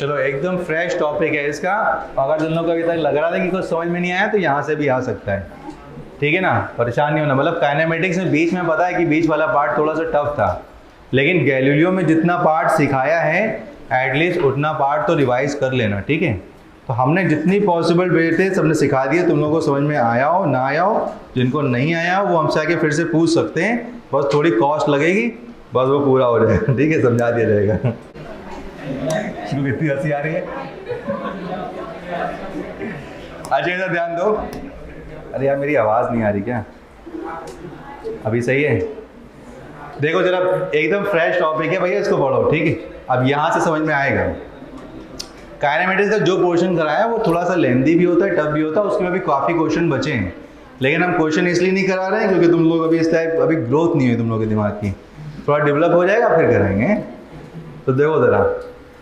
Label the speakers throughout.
Speaker 1: चलो एकदम fresh topic है इसका। अगर जिन लोगों को अभी तक लग रहा था कि कुछ समझ में नहीं आया तो यहाँ से भी आ सकता है, ठीक है ना, परेशान नहीं होना। मतलब काइनेमेटिक्स में बीच में पता है कि बीच वाला पार्ट थोड़ा सा टफ था, लेकिन गैलीलियो में जितना पार्ट सिखाया है एटलीस्ट उतना पार्ट तो रिवाइज कर लेना, ठीक है। तो हमने जितनी पॉसिबल वे थे सबने सिखा दिए, तुम लोगों को समझ में आया हो ना आया हो, जिनको नहीं आया हो वो हमसे आके फिर से पूछ सकते हैं, बस थोड़ी कॉस्ट लगेगी, बस वो पूरा हो जाएगा, ठीक है, समझा दिया जाएगा। कितनी हंसी आ रही है। अच्छा इधर ध्यान दो। अरे यार मेरी आवाज़ नहीं आ रही क्या? अभी सही है? देखो जरा एकदम फ्रेश टॉपिक है भैया, इसको पढ़ो, ठीक है। अब यहाँ से समझ में आएगा। काइनेमेटिक्स का जो पोर्शन कराया वो थोड़ा सा लेंथी भी होता है, टफ भी होता है, उसके में भी काफ़ी क्वेश्चन बचे हैं, लेकिन हम क्वेश्चन इसलिए नहीं करा रहे हैं क्योंकि तुम लोग अभी इस टाइप अभी ग्रोथ नहीं हुई तुम लोगों के दिमाग की, थोड़ा डेवलप हो जाएगा फिर कराएंगे। तो देखो ज़रा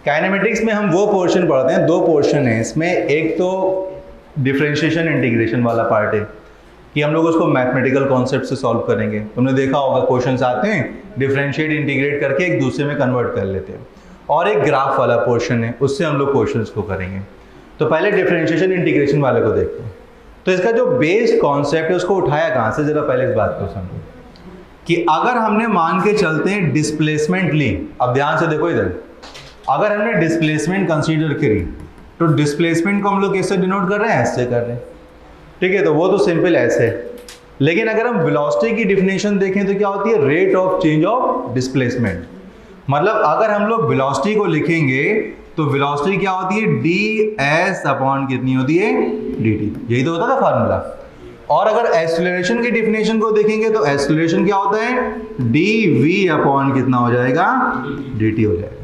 Speaker 1: काइनेमेटिक्स में हम वो पोर्शन पढ़ते हैं, दो पोर्शन है इसमें। एक तो डिफरेंशिएशन इंटीग्रेशन वाला पार्ट है कि हम लोग उसको मैथमेटिकल कॉन्सेप्ट से सॉल्व करेंगे। तुमने देखा होगा क्वेश्चंस आते हैं, डिफरेंशिएट इंटीग्रेट करके एक दूसरे में कन्वर्ट कर लेते हैं। और एक ग्राफ वाला पोर्शन है, उससे हम लोग क्वेश्चंस को करेंगे। तो पहले डिफरेंशिएशन इंटीग्रेशन वाले को देखते हैं। तो इसका जो बेस कॉन्सेप्ट है उसको उठाया कहाँ से, जरा पहले इस बात को समझो कि अगर हमने मान के चलते हैं डिस्प्लेसमेंट ली, अब ध्यान से देखो इधर, अगर हमने डिस्प्लेसमेंट कंसीडर करी तो डिस्प्लेसमेंट को हम लोग कैसे डिनोट कर रहे हैं, ऐसे कर रहे हैं, ठीक है। तो वो तो सिंपल ऐसे है, लेकिन अगर हम वेलोसिटी की डिफिनेशन देखें तो क्या होती है, rate of change of displacement. मतलब अगर हम लोग वेलोसिटी को लिखेंगे तो वेलोसिटी क्या होती है, डी एस अपॉन कितनी होती है, डी टी, यही तो होता था फार्मूला। और अगर एक्सेलरेशन की डिफिनेशन को देखेंगे तो एक्सेलरेशन क्या होता है, डी वी अपॉन कितना हो जाएगा, डी टी हो जाएगा।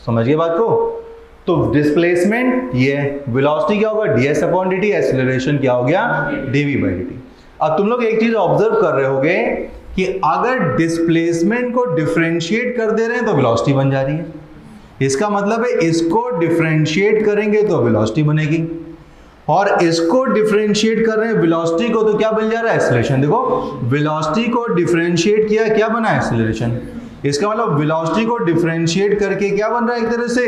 Speaker 1: समझ गए बात को? तो डिस्प्लेसमेंट ये, वेलोसिटी क्या होगा, D S upon D T, acceleration क्या हो गया, D V by D T. अब तुम लोग एक चीज ऑब्जर्व कर रहे होगे कि अगर डिस्प्लेसमेंट को डिफरेंशिएट कर दे रहे हैं तो वेलोसिटी बन जा रही है। इसका मतलब है इसको डिफरेंशिएट करेंगे तो वेलोसिटी बनेगी, और इसको डिफरेंशिएट कर रहे हैं वेलोसिटी को तो क्या बन जा रहा है, एक्सेलरेशन। देखो वेलोसिटी को डिफरेंशिएट किया, क्या बना, एक्सेलरेशन। इसका मतलब वेलोसिटी को डिफरेंशिएट करके क्या बन रहा है, एक तरह से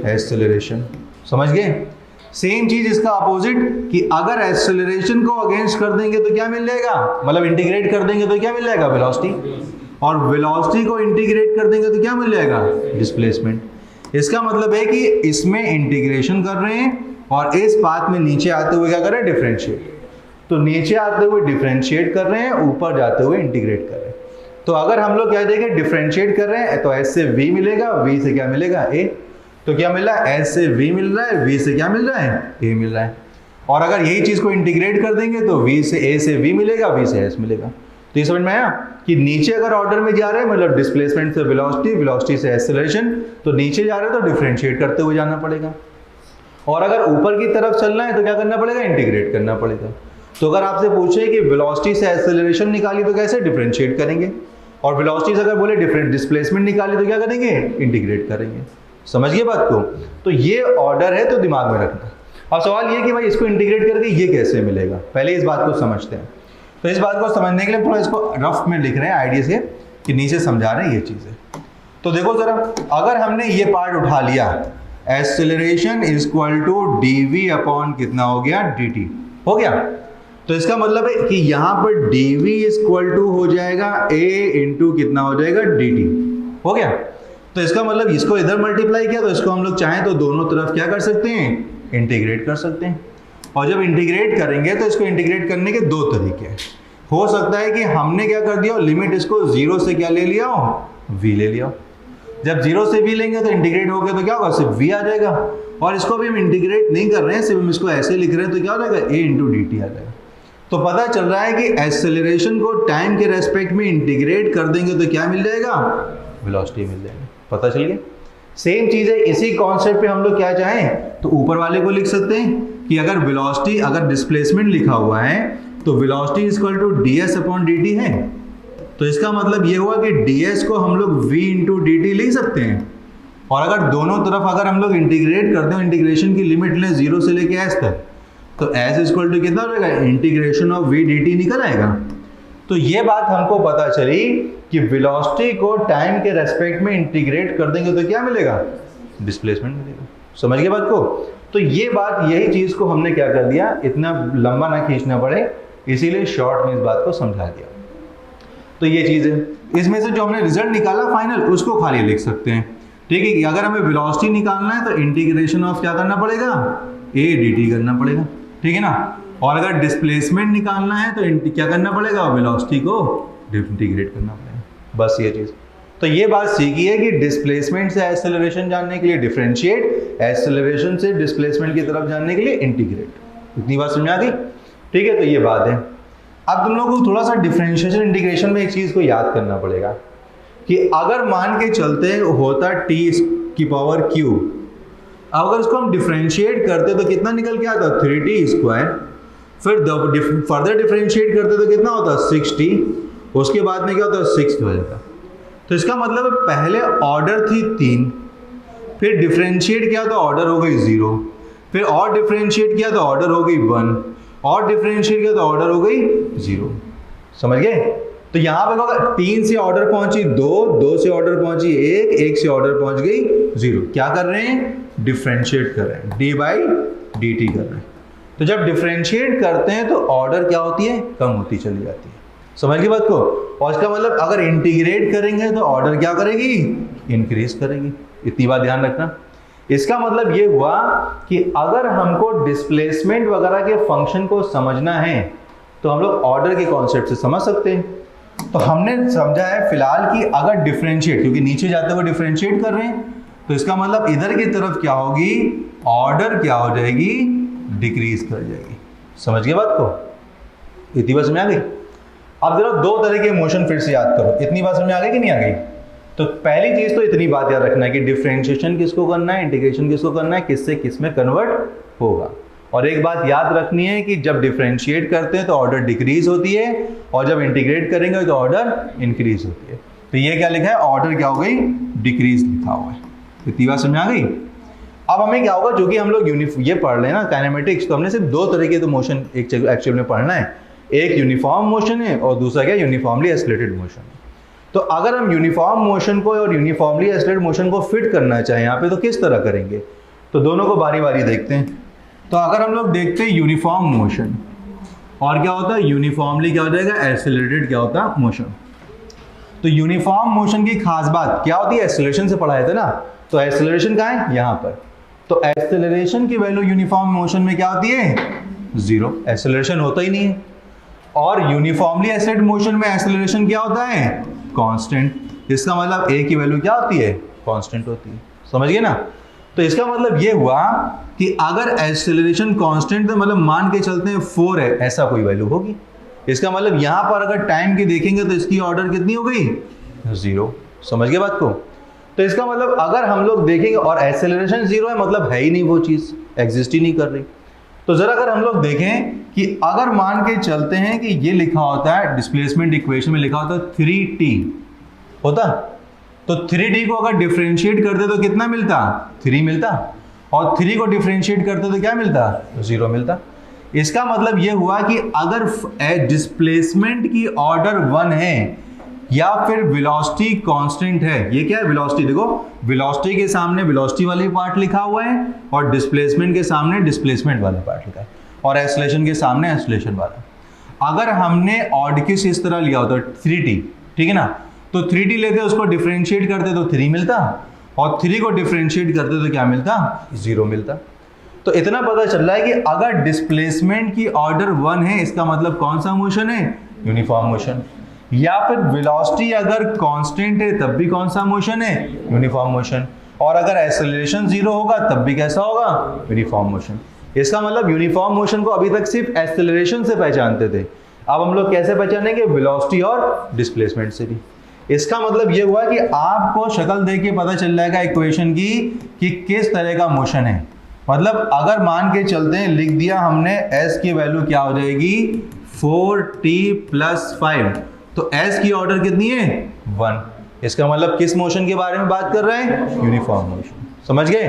Speaker 1: एक्सेलरेशन। समझ गए? सेम चीज इसका अपोजिट कि अगर एक्सेलरेशन को अगेंस्ट कर देंगे तो क्या मिल जाएगा, मतलब इंटीग्रेट कर देंगे तो क्या मिल जाएगा, वेलोसिटी। और वेलोसिटी को इंटीग्रेट कर देंगे तो क्या मिल जाएगा, डिस्प्लेसमेंट। इसका मतलब है कि इसमें इंटीग्रेशन कर रहे हैं और इस पाथ में नीचे आते हुए क्या कर रहे हैं, डिफरेंशिएट। तो नीचे आते हुए डिफरेंशिएट कर रहे हैं, ऊपर जाते हुए इंटीग्रेट कर रहे हैं। तो अगर हम लोग क्या देखें, डिफरेंशिएट कर रहे हैं तो एस से वी मिलेगा, वी से क्या मिलेगा, ए। तो क्या मिल रहा है, एस से वी मिल रहा है, वी से क्या मिल रहा है, ए मिल रहा है। और अगर यही चीज को इंटीग्रेट कर देंगे तो वी से ए से वी मिलेगा, वी से एस मिलेगा। तो ये समझ में आया कि नीचे अगर ऑर्डर में जा रहे हैं, मतलब डिस्प्लेसमेंट से वेलोसिटी, वेलोसिटी से एक्सेलरेशन, तो नीचे जा रहे हैं तो डिफरेंशिएट करते हुए जाना पड़ेगा। और अगर ऊपर की तरफ चलना है तो क्या करना पड़ेगा, इंटीग्रेट करना पड़ेगा। तो अगर आपसे पूछे कि वेलोसिटी से एक्सेलरेशन निकाली तो कैसे, डिफरेंशिएट करेंगे। और वेलोसिटी से अगर बोले डिफरेंट डिस्प्लेसमेंट निकाली तो क्या करेंगे, इंटीग्रेट करेंगे। समझ गए बात को? तो ये ऑर्डर है, तो दिमाग में रखना। अब सवाल ये कि भाई इसको इंटीग्रेट करके ये कैसे मिलेगा, पहले इस बात को समझते हैं। तो इस बात को समझने के लिए थोड़ा इसको रफ में लिख रहे हैं आइडिया से, कि नीचे समझा रहे हैं ये चीजें। तो देखो जरा, अगर हमने ये पार्ट उठा लिया, acceleration is equal to D V upon कितना हो गया, डी टी हो गया। तो इसका मतलब है कि यहाँ पर D V is equal to हो जाएगा ए इंटू कितना हो जाएगा, डी टी हो गया। तो इसका मतलब इसको इधर मल्टीप्लाई किया तो इसको हम लोग चाहें तो दोनों तरफ क्या कर सकते हैं, इंटीग्रेट कर सकते हैं। और जब इंटीग्रेट करेंगे तो इसको इंटीग्रेट करने के दो तरीके हैं। हो सकता है कि हमने क्या कर दिया, लिमिट इसको जीरो से क्या ले लिया हो, वी ले लिया। जब जीरो से वी लेंगे तो इंटीग्रेट हो गया तो क्या होगा, सिर्फ वी आ जाएगा। और इसको भी हम इंटीग्रेट नहीं कर रहे हैं, सिर्फ हम इसको ऐसे लिख रहे हैं तो क्या हो जाएगा, ए इंटू डी टी आ जाएगा। तो पता चल रहा है कि एक्सेलरेशन को टाइम के रेस्पेक्ट में इंटीग्रेट कर देंगे तो क्या मिल जाएगा, वेलोसिटी मिल जाएगा। पता चल गया? सेम चीज है, इसी कॉन्सेप्ट पे हम लोग क्या चाहें तो ऊपर वाले को लिख सकते हैं कि अगर वेलोसिटी, अगर डिस्प्लेसमेंट लिखा हुआ है तो velocity is equal to D S upon D T है। तो इसका मतलब ये हुआ कि डी एस को हम लोग वी इंटू डी टी लिख सकते हैं। और अगर दोनों तरफ अगर हम लोग इंटीग्रेट करते हैं, इंटीग्रेशन की लिमिट लें जीरो से लेके एस तक, तो एस इज इक्वल टू कितना हो जाएगा, integration of V D T निकल आएगा। तो ये बात हमको पता चली कि वेलोसिटी को टाइम के रेस्पेक्ट में इंटीग्रेट कर देंगे तो क्या मिलेगा, डिस्प्लेसमेंट मिलेगा। समझ गए बात को? तो ये बात, यही चीज को हमने क्या कर दिया, इतना लंबा ना खींचना पड़े, इसीलिए शॉर्ट में इस बात को समझा दिया। तो ये चीज है। इसमें से जो हमने रिजल्ट निकाला फाइनल, उसको खाली लिख सकते हैं। ठीक है कि अगर हमें वेलोसिटी निकालना है तो इंटीग्रेशन ऑफ क्या करना पड़ेगा, ए डी टी करना पड़ेगा। ठीक है ना। और अगर डिस्प्लेसमेंट निकालना है तो क्या करना पड़ेगा, वेलोसिटी को इंटीग्रेट करना पड़ेगा। बस ये चीज। तो ये बात सीखी है कि डिस्प्लेसमेंट से एक्सेलरेशन जानने के लिए डिफरेंशिएट, एक्सेलरेशन से डिस्प्लेसमेंट की तरफ जानने के लिए इंटीग्रेट। इतनी बात समझ आ गई? ठीक है, तो ये बात है। अब तुम लोगों को थोड़ा सा डिफरेंशिएशन इंटीग्रेशन में एक चीज को याद करना पड़ेगा कि अगर मान के चलते होता टी की पावर क्यू, अगर उसको हम डिफरेंशिएट करते तो कितना निकल के आता, 3t स्क्वायर। फिर फर्दर डिफरेंशिएट करते तो कितना होता, 6t। उसके बाद में क्या होता, 6 हो जाता। तो इसका मतलब पहले ऑर्डर थी 3, फिर डिफरेंशिएट किया तो ऑर्डर हो गई 0, फिर और डिफरेंशिएट किया तो ऑर्डर हो गई 1, और डिफरेंशिएट किया तो ऑर्डर हो गई 0। समझ गए? तो यहाँ पे होगा 3 से ऑर्डर पहुंची 2, 2 से ऑर्डर पहुंची 1, 1 से ऑर्डर पहुंच गई 0। क्या कर रहे हैं, डिफरेंशिएट कर रहे हैं, डी बाई डी टी कर रहे हैं। तो जब डिफरेंशिएट करते हैं तो ऑर्डर क्या होती है, कम होती चली जाती है। समझ गई बात को? और इसका मतलब अगर इंटीग्रेट करेंगे तो ऑर्डर क्या करेगी, इंक्रीज करेगी। इतनी बात ध्यान रखना। इसका मतलब ये हुआ कि अगर हमको डिस्प्लेसमेंट वगैरह के फंक्शन को समझना है तो हम लोग ऑर्डर के कॉन्सेप्ट से समझ सकते हैं। तो हमने समझा है फिलहाल कि अगर डिफरेंशिएट, क्योंकि नीचे जाते हुए डिफरेंशिएट कर रहे हैं, तो इसका मतलब इधर की तरफ क्या होगी, ऑर्डर क्या हो जाएगी, डिक्रीज कर जाएगी। समझ गए बात को? इतनी बात समझ आ गई? अब जरा दो तरह के मोशन फिर से याद करो। इतनी बात समझ आ गई कि नहीं आ गई? तो पहली चीज तो इतनी बात याद रखना है कि डिफरेंशिएशन किसको करना है, इंटीग्रेशन किसको करना है, किससे किस में कन्वर्ट होगा। और एक बात याद रखनी है कि जब डिफरेंशिएट करते हैं तो ऑर्डर डिक्रीज होती है, और जब इंटीग्रेट करेंगे तो ऑर्डर इंक्रीज होती है। तो ये क्या लिखा है, ऑर्डर क्या हो गई, डिक्रीज लिखा हुआ है। इतनी बात समझ आ गई? अब हमें क्या होगा, जो कि हम लोग ये पढ़ रहे हैं ना काइनेमेटिक्स, तो हमने सिर्फ दो तरह के तो मोशन एक एक्चुअल में पढ़ना है। एक यूनिफॉर्म मोशन है और दूसरा क्या, यूनिफॉर्मली एक्सेलरेटेड मोशन है। तो अगर हम यूनिफॉर्म मोशन को और यूनिफॉर्मली एक्सेलरेटेड मोशन को फिट करना चाहें यहाँ पे, तो किस तरह करेंगे, तो दोनों को बारी बारी देखते हैं। तो अगर हम लोग देखते हैं यूनिफॉर्म मोशन, और क्या होता है यूनिफॉर्मली क्या हो जाएगा, एक्सेलरेटेड क्या होता है मोशन। तो यूनिफॉर्म मोशन की खास बात क्या होती है, एक्सेलरेशन से पढ़ाए थे ना, तो एक्सेलरेशन कहाँ है, यहाँ पर। तो एक्सेलरेशन की वैल्यू यूनिफॉर्म मोशन में क्या होती है, 0, एक्सेलरेशन होता ही नहीं है। और यूनिफॉर्मली एक्सेलरेटेड मोशन में एक्सेलरेशन क्या होता है, कांस्टेंट। इसका मतलब ए की वैल्यू क्या होती है, कांस्टेंट होती है। समझ गए ना? तो इसका मतलब ये हुआ कि अगर एक्सेलरेशन कांस्टेंट, तो मतलब मान के चलते हैं 4 है, ऐसा कोई वैल्यू होगी। इसका मतलब यहां पर अगर टाइम की देखेंगे तो इसकी ऑर्डर कितनी हो गई, 0। समझ गए बात को? तो इसका मतलब अगर हम लोग देखेंगे और एक्सेलरेशन 0 है, मतलब है ही नहीं, वो चीज एग्जिस्ट ही नहीं कर रही। तो जरा अगर हम लोग देखें कि अगर मान के चलते हैं कि ये लिखा होता है डिस्प्लेसमेंट इक्वेशन में लिखा होता है 3t होता, तो 3t को अगर डिफरेंशिएट करते तो कितना मिलता, 3 मिलता, और 3 को डिफरेंशिएट करते तो क्या मिलता, 0 मिलता। इसका मतलब ये हुआ कि अगर डिस्प्लेसमेंट की ऑर्डर 1 है या फिर वेलोसिटी कांस्टेंट है, ये क्या है, वेलोसिटी। देखो वेलोसिटी के सामने वेलोसिटी वाली पार्ट लिखा हुआ है, और डिस्प्लेसमेंट के सामने डिस्प्लेसमेंट वाला पार्ट लिखा है, और एक्सेलरेशन के सामने एक्सेलरेशन वाला। अगर हमने ऑर्डिक्स इस तरह लिया होता 3t, ठीक है ना, तो 3t लेते उसको डिफरेंशिएट करते तो 3 मिलता, और 3 को डिफरेंशिएट करते तो क्या मिलता, 0 मिलता। तो इतना पता चल रहा है कि अगर डिस्प्लेसमेंट की ऑर्डर 1 है, इसका मतलब कौन सा मोशन है, यूनिफॉर्म मोशन। या फिर वेलोसिटी अगर कांस्टेंट है तब भी कौन सा मोशन है, यूनिफॉर्म मोशन। और अगर एक्सेलरेशन 0 होगा तब भी कैसा होगा, यूनिफॉर्म मोशन। इसका मतलब यूनिफॉर्म मोशन को अभी तक सिर्फ एक्सेलरेशन से पहचानते थे, अब हम लोग कैसे पहचानेंगे, वेलोसिटी और डिस्प्लेसमेंट से भी। इसका मतलब ये हुआ कि आपको शक्ल देख के पता चल जाएगा इक्वेशन की कि किस तरह का मोशन है। मतलब अगर मान के चलते हैं, लिख दिया हमने s की वैल्यू क्या हो जाएगी, 4t + 5, तो s की ऑर्डर कितनी है, 1। इसका मतलब किस मोशन के बारे में बात कर रहे हैं, यूनिफॉर्म मोशन। समझ गए?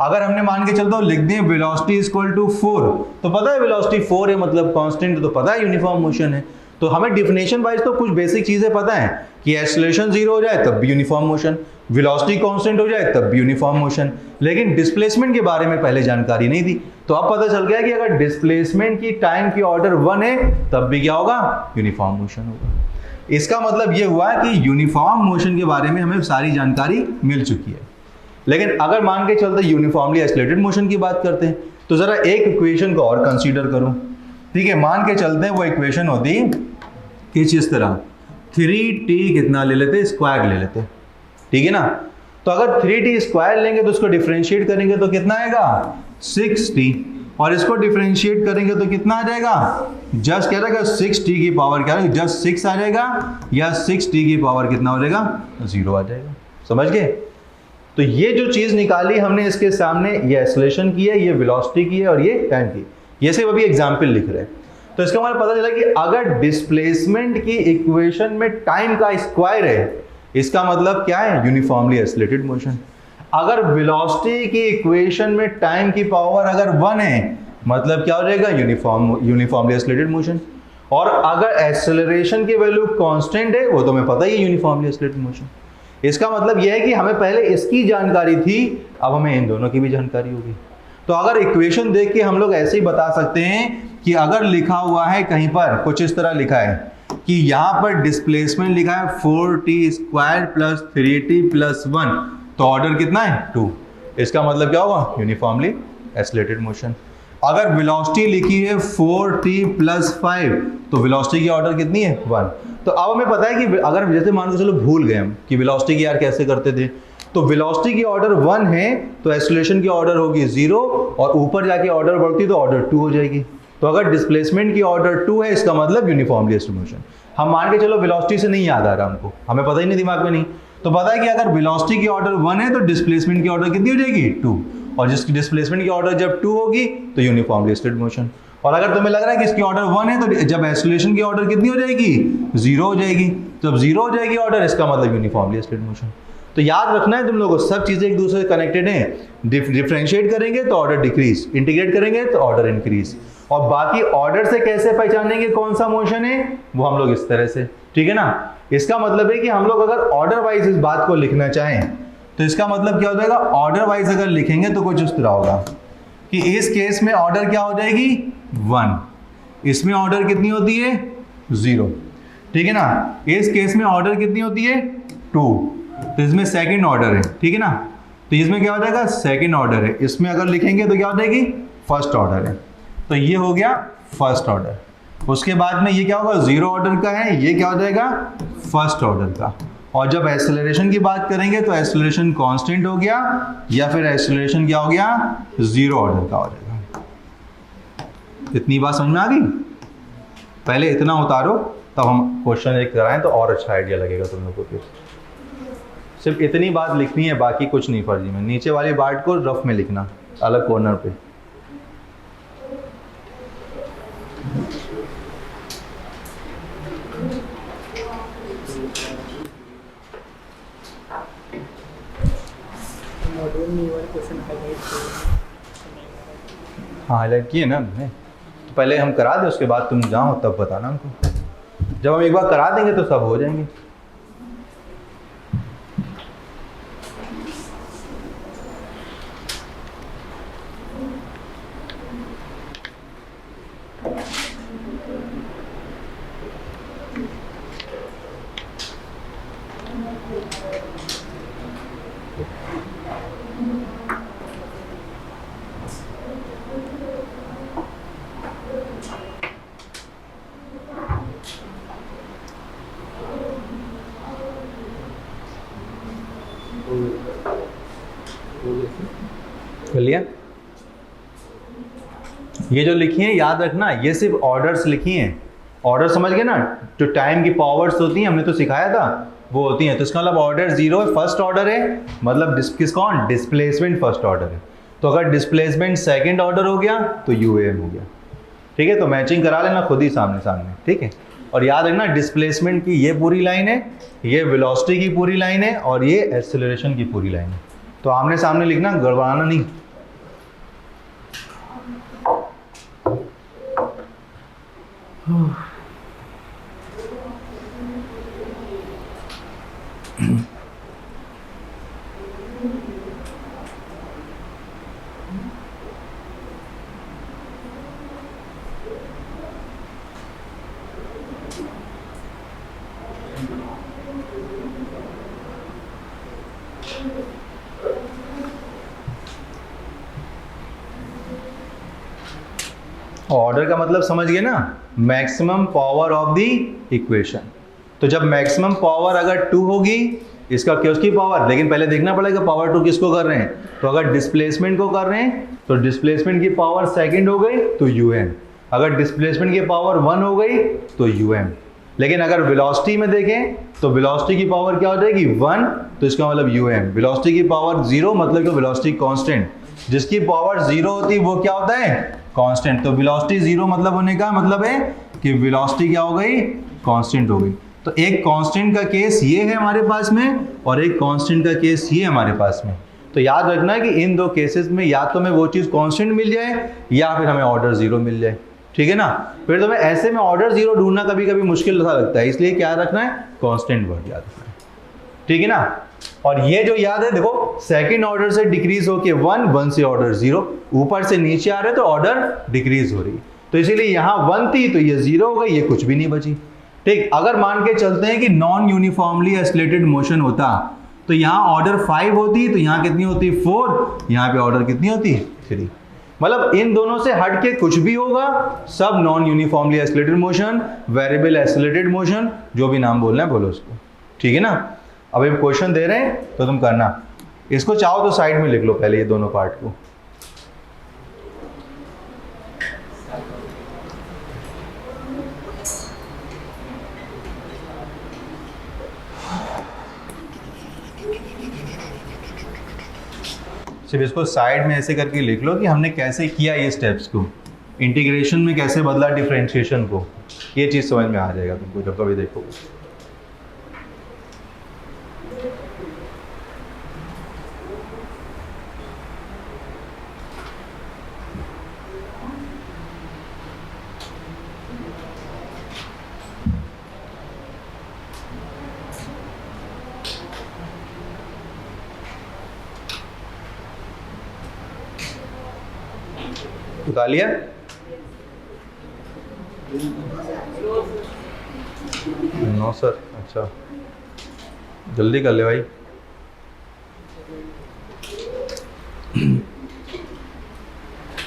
Speaker 1: अगर हमने मान के चलते हो लिख दें वेलोसिटी = 4, तो पता है वेलोसिटी 4 है, मतलब कांस्टेंट, तो पता है यूनिफॉर्म मोशन है। तो हमें डिफिनेशन वाइज तो कुछ बेसिक चीजें पता है कि एक्सेलरेशन 0 हो जाए तब भी यूनिफॉर्म मोशन, वेलोसिटी कांस्टेंट हो जाए तब भी यूनिफॉर्म मोशन, लेकिन डिस्प्लेसमेंट के बारे में पहले जानकारी नहीं थी। तो अब पता चल गया कि अगर डिस्प्लेसमेंट की टाइम की ऑर्डर 1 है तब भी क्या होगा, यूनिफॉर्म मोशन होगा। इसका मतलब ये हुआ कि यूनिफॉर्म मोशन के बारे में हमें सारी जानकारी मिल चुकी है। लेकिन अगर मान के चलते यूनिफॉर्मली एक्सेलरेटेड मोशन की बात करते हैं तो जरा एक इक्वेशन को और कंसीडर करो, ठीक है। मान के चलते हैं वो इक्वेशन होती किस इस तरह 3t कितना ले लेते, स्क्वायर ले लेते, ठीक है ना। तो अगर 3t स्क्वायर लेंगे तो उसको डिफरेंशिएट करेंगे तो कितना आएगा 6t, और इसको डिफरेंशिएट करेंगे तो कितना आ जाएगा, जस्ट क्या रहेगा 6t की पावर क्या रहेगा, जस्ट 6 आ जाएगा, या 6t की पावर कितना हो जाएगा 0 आ जाएगा। समझ गए। तो ये जो चीज निकाली हमने इसके सामने, ये एक्सेलरेशन की है, ये वेलोसिटी की है और ये टाइम की, ये सिर्फ अभी एग्जाम्पल लिख रहे हैं। तो इसका मतलब पता चला कि अगर डिस्प्लेसमेंट की इक्वेशन में टाइम का स्क्वायर है, इसका मतलब क्या है, यूनिफॉर्मली एक्सेलरेटेड मोशन। अगर वेलोसिटी की इक्वेशन में टाइम की पावर अगर 1 है, मतलब क्या हो जाएगा, यूनिफॉर्मली एक्सेलरेटेड मोशन। और अगर एक्सेलरेशन की वैल्यू कांस्टेंट है, वो तो हमें पता ही है, यूनिफॉर्मली एक्सेलरेटेड मोशन। इसका मतलब यह है कि हमें पहले इसकी जानकारी थी, अब हमें इन दोनों की भी जानकारी होगी। तो अगर इक्वेशन देख के हम लोग ऐसे ही बता सकते हैं कि अगर लिखा हुआ है कहीं पर कुछ इस तरह लिखा है कि यहां पर डिस्प्लेसमेंट लिखा है 4t square plus 3t plus 1, तो ऑर्डर कितना है 2, इसका मतलब क्या होगा, यूनिफॉर्मली एक्सेलरेटेड मोशन। अगर वेलोसिटी लिखी है 4t प्लस 5, तो वेलोसिटी की ऑर्डर कितनी है 1। तो अब हमें पता है कि अगर जैसे मान के चलो भूल गए हम कि वेलोसिटी की यार कैसे करते थे, तो वेलोसिटी की ऑर्डर 1 है तो एक्सेलरेशन की ऑर्डर होगी 0, और ऊपर जाके ऑर्डर बढ़ती तो ऑर्डर 2 हो जाएगी। तो अगर डिस्प्लेसमेंट की ऑर्डर 2 है, इसका मतलब यूनिफॉर्मली एक्सेलरेटेड मोशन। हम मान के चलो वेलोसिटी से नहीं याद आ रहा हमको, हमें पता ही नहीं, दिमाग में नहीं, तो पता है कि अगर वेलोसिटी की ऑर्डर 1 है तो डिस्प्लेसमेंट की ऑर्डर कितनी हो जाएगी 2, और जिसकी डिस्प्लेसमेंट की ऑर्डर जब 2 होगी तो यूनिफॉर्मली एक्सेलरेटेड मोशन। और अगर तुम्हें लग रहा है कि इसकी ऑर्डर 1 है तो जब एक्सेलरेशन की ऑर्डर कितनी हो जाएगी 0 हो जाएगी, जब 0 हो जाएगी ऑर्डर, इसका मतलब यूनिफॉर्मली एक्सेलरेटेड मोशन। तो याद रखना है तुम लोगों को, सब चीजें एक दूसरे से कनेक्टेड हैं। डिफरेंशिएट करेंगे तो ऑर्डर डिक्रीज, इंटीग्रेट करेंगे तो ऑर्डर इंक्रीज, और बाकी ऑर्डर से कैसे पहचानेंगे कौन सा मोशन है, वो हम लोग इस तरह से, ठीक है ना। इसका मतलब है कि हम लोग अगर ऑर्डर वाइज इस बात को लिखना चाहें तो इसका मतलब क्या हो जाएगा, ऑर्डर वाइज अगर लिखेंगे तो कुछ उस तरह होगा कि इस केस में ऑर्डर क्या हो जाएगी 1, इसमें ऑर्डर कितनी होती है 0, ठीक है ना। इस केस में ऑर्डर कितनी होती है 2, तो इसमें सेकंड ऑर्डर है, ठीक है ना। तो इसमें क्या हो जाएगा सेकंड ऑर्डर है, इसमें अगर लिखेंगे तो क्या हो जाएगी फर्स्ट ऑर्डर है। तो ये हो गया फर्स्ट ऑर्डर। उसके बाद में ये क्या होगा 0 ऑर्डर का है, ये क्या हो जाएगा फर्स्ट ऑर्डर का। और जब एक्सेलरेशन की बात करेंगे तो एक्सेलरेशन कांस्टेंट हो गया, या फिर एक्सेलरेशन क्या हो गया 0 ऑर्डर का हो जाएगा। इतनी बात समझ में आ गई। पहले इतना उतारो तब हम क्वेश्चन एक कराएं तो और अच्छा आइडिया लगेगा तुम लोगों को। सिर्फ इतनी बात लिखनी है, बाकी कुछ नहीं फर्जी में। नीचे वाली बात को रफ में लिखना अलग कॉर्नर पे। हाँ हाईलाइट किए ना हमने, तो पहले हम करा दें, उसके बाद तुम जाओ तब बताना हमको। जब हम एक बार करा देंगे तो सब हो जाएंगे। लिया ये जो लिखी है याद रखना, ये सिर्फ ऑर्डर्स लिखी हैं। ऑर्डर समझ गए ना, जो टाइम की पावर्स होती हैं हमने तो सिखाया था वो होती हैं। तो इसका मतलब ऑर्डर 0 फर्स्ट ऑर्डर है, मतलब किसका डिस्प्लेसमेंट फर्स्ट ऑर्डर है। तो अगर डिस्प्लेसमेंट सेकंड ऑर्डर हो गया तो यूएम हो गया, ठीक है। तो मैचिंग करा लेना खुद ही सामने सामने, ठीक है। और याद रखना डिस्प्लेसमेंट की ये पूरी लाइन है, ये वेलोसिटी की पूरी लाइन है, और ये एक्सेलरेशन की पूरी लाइन है। तो आमने सामने लिखना, गड़बड़ाना नहीं। ऑर्डर का मतलब समझ गए ना, maximum power of the equation. तो जब मैक्सिमम पावर अगर 2 होगी, इसका क्या उसकी पावर, लेकिन पहले देखना पड़ेगा पावर 2 किसको कर रहे हैं। तो अगर डिस्प्लेसमेंट को कर रहे हैं तो डिस्प्लेसमेंट की पावर सेकंड हो गई तो um, अगर डिस्प्लेसमेंट की पावर 1 हो गई तो um। लेकिन अगर वेलोसिटी में देखें तो वेलोसिटी की पावर क्या हो जाएगी 1, तो इसका मतलब um। वेलोसिटी की पावर 0 मतलब कि वेलोसिटी कांस्टेंट, जिसकी पावर 0 होती है वो क्या होता है, कांस्टेंट। तो वेलोसिटी 0 मतलब होने का मतलब है कि वेलोसिटी क्या हो गई, कांस्टेंट हो गई। तो एक कांस्टेंट का केस ये है हमारे पास में, और एक कांस्टेंट का केस ये हमारे पास में। तो याद रखना है कि इन दो केसेस में या तो हमें वो चीज़ कांस्टेंट मिल जाए या फिर हमें ऑर्डर 0 मिल जाए, ठीक है ना। फिर तो मैं ऐसे में ऑर्डर 0 ढूंढना कभी कभी मुश्किल सा लगता है, इसलिए क्या रखना है, कांस्टेंट वर्ड याद रखना है, ठीक है ना। और ये जो याद है देखो, सेकंड ऑर्डर से डिक्रीज होके 1 से ऑर्डर 0, ऊपर से नीचे आ रहे तो ऑर्डर डिक्रीज हो रही, तो इसीलिए यहाँ 1 थी तो ये 0 हो गई, ये कुछ भी नहीं बची, ठीक। अगर मान के चलते हैं कि नॉन यूनिफॉर्मली एस्केलेटेड मोशन होता तो यहाँ ऑर्डर 5 होती, तो यहाँ कितनी होती 4, यहाँ पे ऑर्डर कितनी होती 3। मतलब इन दोनों से हट के कुछ भी होगा, सब non uniformly escalated motion, variable escalated motion, जो भी नाम बोलना है बोलो उसको, ठीक है ना। अब एक क्वेश्चन दे रहे हैं तो तुम करना, इसको चाहो तो साइड में लिख लो पहले ये दोनों पार्ट को। सिर्फ इसको साइड में ऐसे करके लिख लो कि हमने कैसे किया ये स्टेप्स को, इंटीग्रेशन में कैसे बदला डिफरेंशिएशन को, ये चीज़ समझ में आ जाएगा तुमको जब कभी देखोगे। उठा लिया? नो सर, अच्छा जल्दी कर ले भाई।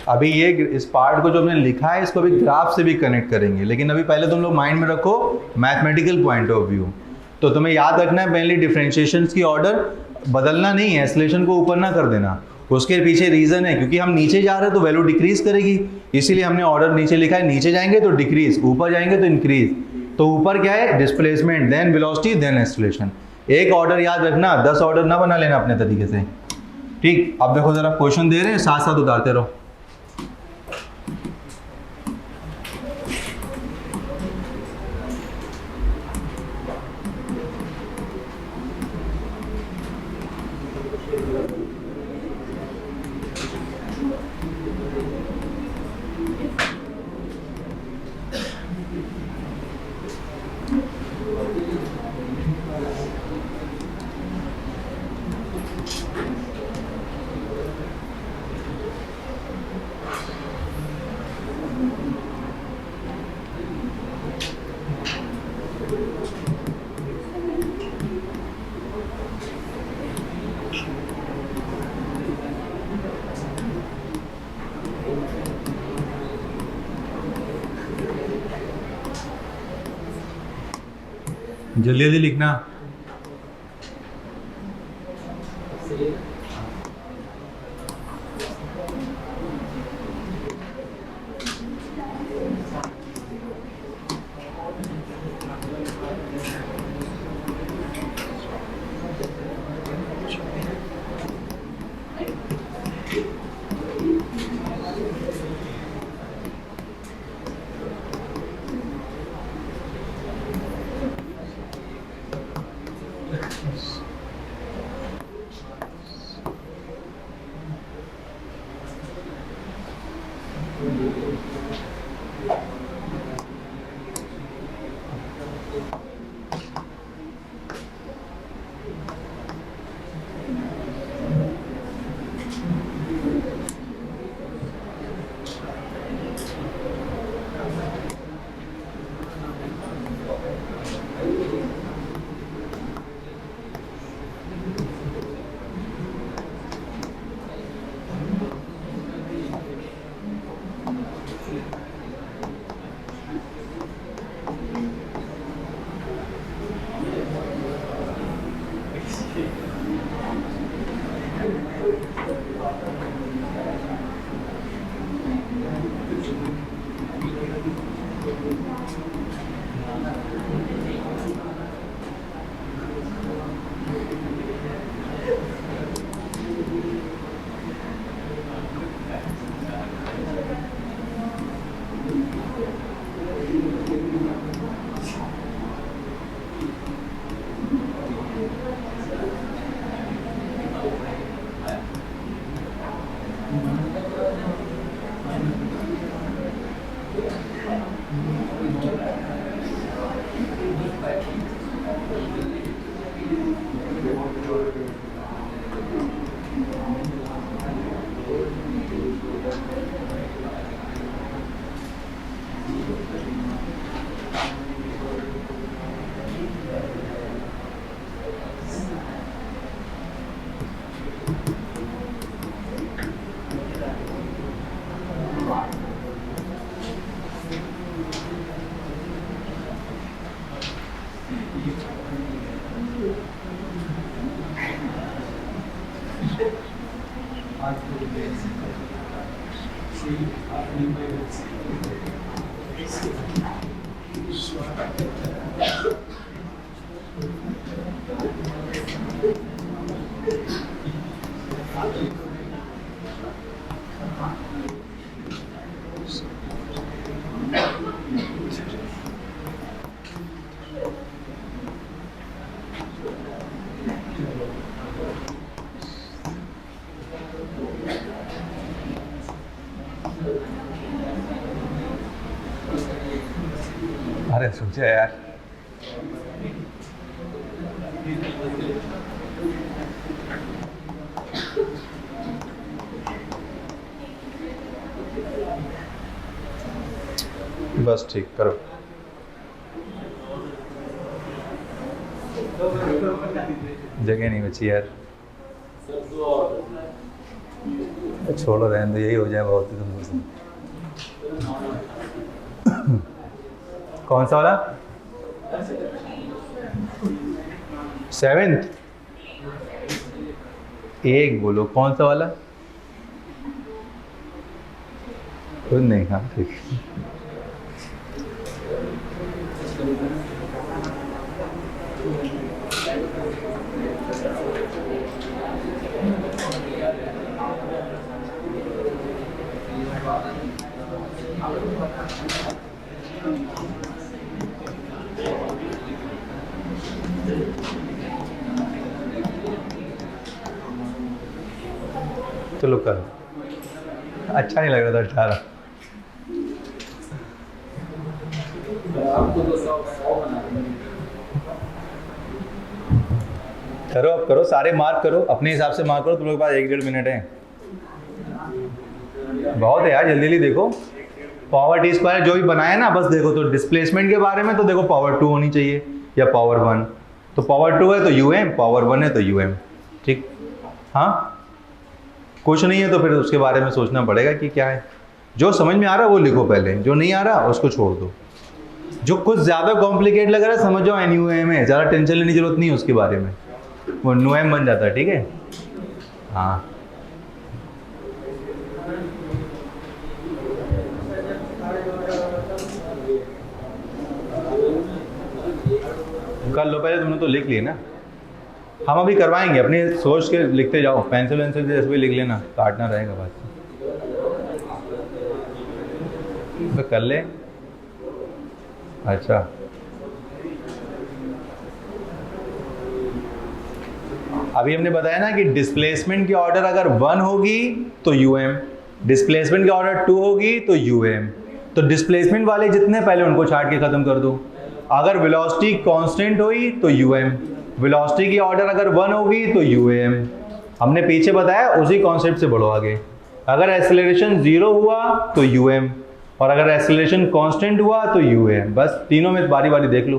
Speaker 1: अभी ये इस पार्ट को जो हमने लिखा है इसको अभी ग्राफ से भी कनेक्ट करेंगे, लेकिन अभी पहले तुम लोग माइंड में रखो मैथमेटिकल पॉइंट ऑफ व्यू। तो तुम्हें याद रखना है पहले डिफरेंशिएशंस की ऑर्डर बदलना नहीं है, एस्केलेशन को ऊपर ना कर देना। उसके पीछे रीजन है क्योंकि हम नीचे जा रहे हैं तो वैल्यू डिक्रीज करेगी, इसीलिए हमने ऑर्डर नीचे लिखा है, नीचे जाएंगे तो डिक्रीज, ऊपर जाएंगे तो इंक्रीज। तो ऊपर क्या है, displacement, then velocity, then escalation. एक ऑर्डर याद रखना, 10 ऑर्डर ना बना लेना अपने तरीके से, ठीक। अब देखो जरा क्वेश्चन दे रहे हैं, साथ साथ उतारते रहो। जल्दी जल्दी लिखना। अरे सोचा यार, बस ठीक करो। जगह नहीं बची यार, छोड़ो रहने दो, यही हो जाए बहुत ही तुम। कौन सा वाला? 7th? एक बोलो कौन सा वाला? खुद नहीं, हाँ ठीक। चलो कर, अच्छा नहीं लग रहा था 18। करो अब, करो सारे मार्क करो, अपने हिसाब से मार्क करो। तुम लोग के पास 1-1.5 मिनट है, बहुत है यार, जल्दी जल्दी देखो। पावर टी स्क्वायर जो भी बनाया ना, बस देखो। तो डिस्प्लेसमेंट के बारे में तो देखो पावर 2 होनी चाहिए या पावर 1। तो पावर 2 है तो यूएम, पावर 1 है तो यूएम, ठीक। हाँ, कुछ नहीं है तो फिर उसके बारे में सोचना पड़ेगा कि क्या है। जो समझ में आ रहा है वो लिखो पहले, जो नहीं आ रहा उसको छोड़ दो। जो कुछ ज़्यादा कॉम्प्लिकेट लग रहा है समझ जाओ एनयूएम है, ज़्यादा टेंशन लेने की जरूरत नहीं है उसके बारे में, वो न्यूएम बन जाता है, ठीक है। हाँ कर लो पहले, तुमने तो लिख लिए ना। हम अभी करवाएंगे, अपने सोच के लिखते जाओ, पेंसिल वेंसिल जैसे भी लिख लेना, काटना रहेगा बात। तो कर ले। अच्छा, अभी हमने बताया ना कि डिस्प्लेसमेंट की ऑर्डर अगर 1 होगी तो यूएम, डिस्प्लेसमेंट की ऑर्डर 2 होगी तो यूएम। तो डिस्प्लेसमेंट वाले जितने पहले उनको छाट के खत्म कर दो। अगर वेलोसिटी कांस्टेंट हुई तो यूएम, वेलोसिटी की ऑर्डर अगर 1 होगी तो यूएम। हमने पीछे बताया, उसी कॉन्सेप्ट से बढ़ो आगे। अगर एक्सेलरेशन 0 हुआ तो यूएम, और अगर एक्सेलरेशन कांस्टेंट हुआ तो यूएम। बस तीनों में बारी बारी देख लो।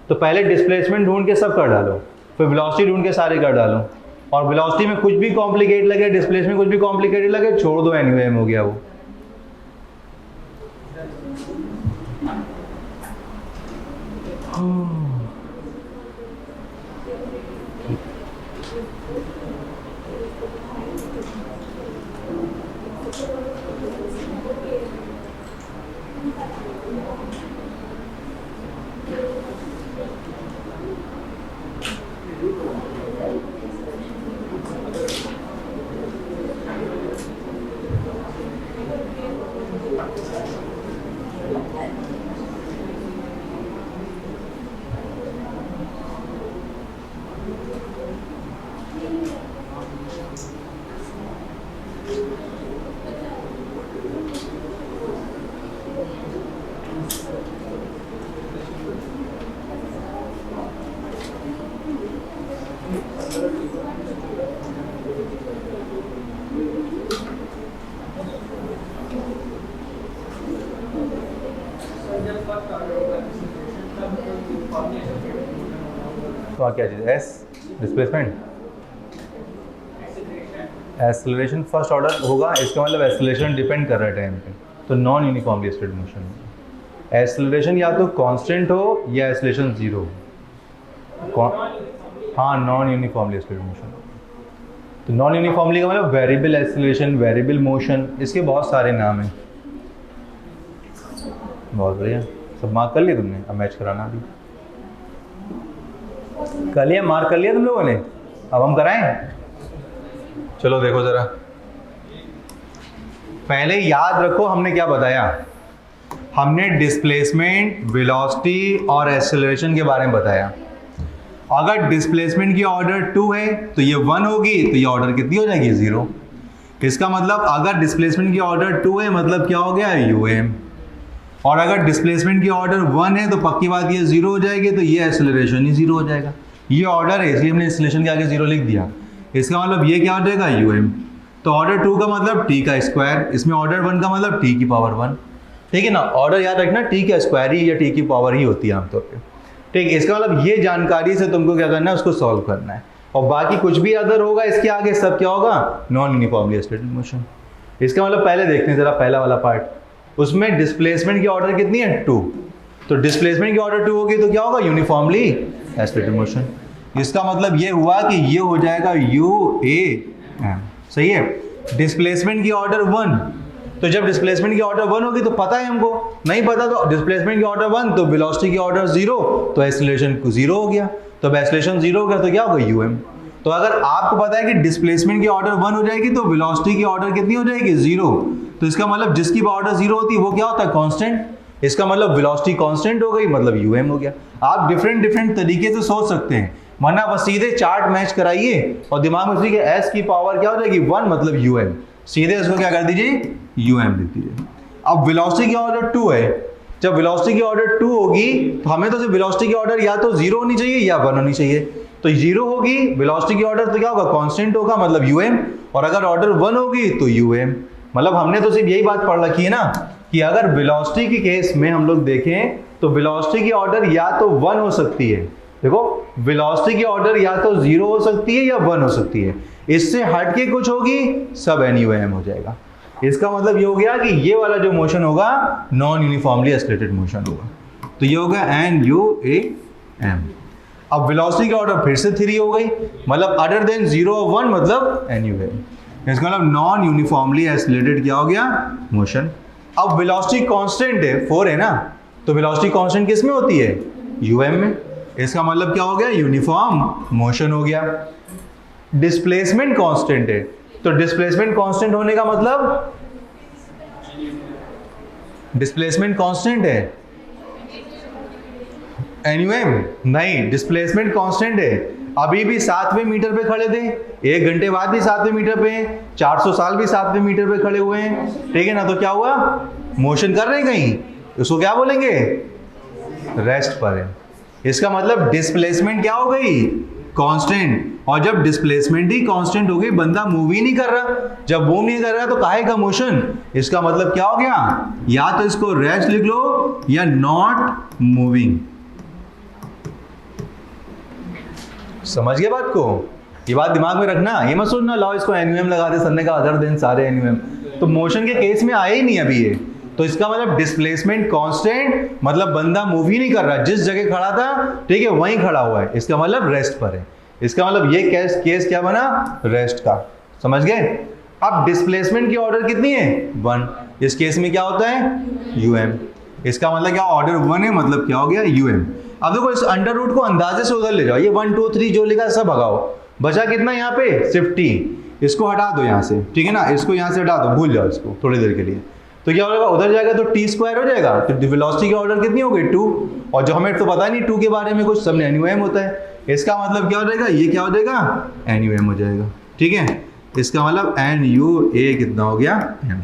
Speaker 1: तो पहले डिस्प्लेसमेंट ढूंढ के सब कर डालो, फिर वेलोसिटी ढूंढ के सारे कर डालो। और वेलोसिटी में कुछ भी कॉम्प्लिकेट लगे, डिस्प्लेसमेंट कुछ भी कॉम्प्लिकेटेड लगे, छोड़ दो, एनयूएम हो गया वो। तो क्या चीज़ as displacement acceleration first order होगा, इसका मतलब एक्सेलरेशन डिपेंड कर रहा है टाइम पे, तो non uniformly stead motion. Acceleration या तो कांस्टेंट हो या एक्सेलरेशन जीरो हो। हाँ, नॉन यूनिफॉर्मली स्टेड मोशन। तो नॉन यूनिफॉर्मली का मतलब वेरिएबल एक्सेलरेशन, वेरिएबल मोशन, इसके बहुत सारे नाम हैं। बहुत बढ़िया, सब मार्क कर लिया तुमने, अब मैच कराना अभी कर लिया, मार्क कर लिया तुम लोगों ने, अब हम कराएं। चलो देखो जरा, पहले याद रखो हमने क्या बताया। हमने डिस्प्लेसमेंट, वेलोसिटी और एक्सेलरेशन के बारे में बताया। अगर डिस्प्लेसमेंट की ऑर्डर 2 है तो ये 1 होगी, तो ये ऑर्डर कितनी हो जाएगी 0। इसका मतलब अगर डिस्प्लेसमेंट की ऑर्डर 2 है मतलब क्या हो गया यूएम, और अगर डिस्प्लेसमेंट की ऑर्डर 1 है तो पक्की बात ये 0 हो जाएगी, तो ये एक्सेलरेशन ही 0 हो जाएगा। ये ऑर्डर है इसलिए हमने एक्सेलरेशन के आगे 0 लिख दिया। इसका मतलब ये क्या हो जाएगा यूएम। तो ऑर्डर 2 का मतलब टी का स्क्वायर, इसमें ऑर्डर 1 का मतलब टी की पावर 1, ठीक है ना। ऑर्डर याद रखना टी का स्क्वायर ही या टी की पावर ही होती है आमतौर पे, ठीक है। इसका मतलब ये जानकारी से तुमको क्या करना है, उसको सॉल्व करना है, और बाकी कुछ भी अगर होगा इसके आगे सब क्या होगा, नॉन यूनिफॉर्मली स्टेड मोशन। इसका मतलब पहले देखते हैं जरा पहला वाला पार्ट, उसमें डिस्प्लेसमेंट की ऑर्डर कितनी है 2, तो डिस्प्लेसमेंट की ऑर्डर 2 होगी तो क्या होगा यूनिफॉर्मली एक्सेलरेटेड मोशन। इसका मतलब ये हुआ कि ये हो जाएगा UAM, सही है। डिस्प्लेसमेंट की ऑर्डर 1, तो जब डिस्प्लेसमेंट की ऑर्डर 1 होगी तो पता है हमको, नहीं पता तो डिस्प्लेसमेंट की ऑर्डर 1 तो वेलोसिटी की ऑर्डर 0, तो एक्सेलरेशन 0 हो गया, तो एक्सेलरेशन 0 हो गया तो क्या होगा UM। तो अगर आपको पता है कि डिस्प्लेसमेंट की ऑर्डर 1 हो जाएगी तो वेलोसिटी की ऑर्डर कितनी हो जाएगी 0, तो इसका मतलब जिसकी ऑर्डर 0 होती है वो क्या होता है कांस्टेंट। इसका मतलब वेलोसिटी कांस्टेंट हो गई, मतलब UM हो गया। आप डिफरेंट तरीके से सोच सकते हैं, वरना बस सीधे चार्ट मैच कराइए और दिमाग में सोचिए S की पावर क्या हो जाएगी 1 मतलब UM, सीधे इसको क्या कर दीजिए UM लिख दीजिए। अब वेलोसिटी की ऑर्डर 2 है, जब वेलोसिटी की ऑर्डर 2 होगी तो हमें तो वेलोसिटी की ऑर्डर या तो 0 होनी चाहिए या 1 होनी चाहिए, तो 0 होगी वेलोसिटी की ऑर्डर तो क्या होगा कांस्टेंट होगा मतलब UM, और अगर ऑर्डर 1 होगी तो UM। मतलब हमने तो सिर्फ यही बात पढ़ रखी है ना कि अगर वेलोसिटी के केस में हम लोग देखें तो वेलोसिटी की ऑर्डर या तो 1 हो सकती है, देखो वेलोसिटी की ऑर्डर या तो 0 हो सकती है या 1 हो सकती है, इससे हटके कुछ होगी सब NUM हो जाएगा। इसका मतलब ये हो गया कि ये वाला जो मोशन होगा नॉन यूनिफॉर्मली एक्सेलरेटेड मोशन होगा, तो ये होगा NUAM। अब वेलोसिटी की ऑर्डर फिर से 3 हो गई, मतलब अदर देन 0 और 1 मतलब NUM। इसका मतलब नॉन यूनिफॉर्मली एक्सेलरेटेड क्या हो गया मोशन। अब वेलोसिटी कांस्टेंट है 4 है ना, तो वेलोसिटी कांस्टेंट किस में होती है UM में, इसका मतलब क्या हो गया यूनिफॉर्म मोशन हो गया। डिस्प्लेसमेंट कांस्टेंट है, तो डिस्प्लेसमेंट कांस्टेंट होने का मतलब डिस्प्लेसमेंट कांस्टेंट है NUM नहीं, डिस्प्लेसमेंट कांस्टेंट है। अभी भी 7वें मीटर पे खड़े थे, 1 घंटे बाद भी 7वें मीटर पे, 400 साल भी 7वें मीटर पे खड़े हुए हैं, ठीक है ना। तो क्या हुआ, मोशन कर रहे हैं कहीं, उसको क्या बोलेंगे रेस्ट पर है। इसका मतलब डिस्प्लेसमेंट क्या हो गई कांस्टेंट, और जब डिस्प्लेसमेंट ही कांस्टेंट हो गई बंदा मूव ही नहीं कर रहा, जब मूव नहीं कर रहा तो काहे का मोशन। इसका मतलब क्या हो गया, या तो इसको रेस्ट लिख लो या नॉट मूविंग। समझ गए बात को, ये बात दिमाग में रखना, ये मत सोचना लाओ इसको NUM लगा दे, सर ने कहा अदर देन सारे NUM, तो मोशन के केस में आए ही नहीं अभी ये। तो इसका मतलब डिस्प्लेसमेंट कांस्टेंट मतलब बंदा मूव ही नहीं कर रहा, जिस जगह खड़ा था ठीक है वहीं खड़ा हुआ है, इसका मतलब रेस्ट पर है। इसका मतलब ये केस क्या बना, रेस्ट का, समझ गए। अब डिस्प्लेसमेंट की ऑर्डर कितनी है, 1, इस केस में क्या होता है यूएम, इसका मतलब क्या ऑर्डर 1 है, मतलब क्या हो गया यूएम। अब देखो इस अंडर रूट को अंदाजे से उधर ले जाओ, ये 1 2 3 जो लिखा सब भगाओ, बचा कितना यहाँ पे सिर्फ टी, इसको हटा दो यहाँ से, ठीक है ना, इसको यहाँ से हटा दो, भूल जाओ इसको थोड़ी देर के लिए, तो क्या हो जाएगा उधर जाएगा तो टी स्क्वायर हो जाएगा, तो वेलोसिटी की ऑर्डर कितनी हो गई 2, और जो हमें तो पता नहीं 2 के बारे में कुछ, सबने एनयूएम होता है, इसका मतलब क्या हो जाएगा, ये क्या हो जाएगा एनयूएम हो जाएगा, ठीक है, इसका मतलब एन यू ए कितना हो गया एम,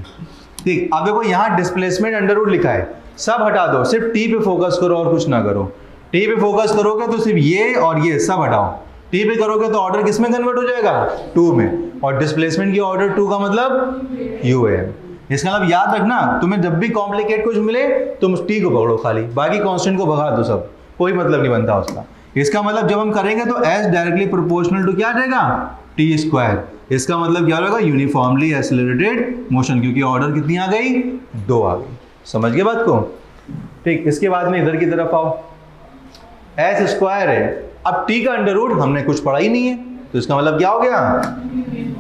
Speaker 1: ठीक। अब देखो यहाँ डिस्प्लेसमेंट अंडर रूट लिखा है, सब हटा दो, सिर्फ टी पे फोकस करो और कुछ ना करो, टी पे फोकस करोगे तो सिर्फ ये और ये सब हटाओ, टी पे करोगे तो ऑर्डर किस में कन्वर्ट हो जाएगा 2 में, और डिस्प्लेसमेंट की ऑर्डर 2 का मतलब यू है। इसका मतलब याद रखना, तुम्हें जब भी कॉम्प्लिकेट कुछ मिले तुम टी को पकड़ो खाली, बाकी कांस्टेंट को भगा दो, सब कोई मतलब नहीं बनता उसका। इसका मतलब जब हम करेंगे तो एस डायरेक्टली प्रोपोर्शनल टू क्या आ जाएगा टी स्क्वायर, इसका मतलब क्या होगा यूनिफॉर्मली एक्सेलरेटेड मोशन, क्योंकि ऑर्डर कितनी आ गई 2 आ गई, समझ गए बात को, ठीक। इसके बाद में इधर की तरफ आओ, एस स्क्वायर है, अब टी का अंडर रूट हमने कुछ पढ़ा ही नहीं है, तो इसका मतलब क्या हो गया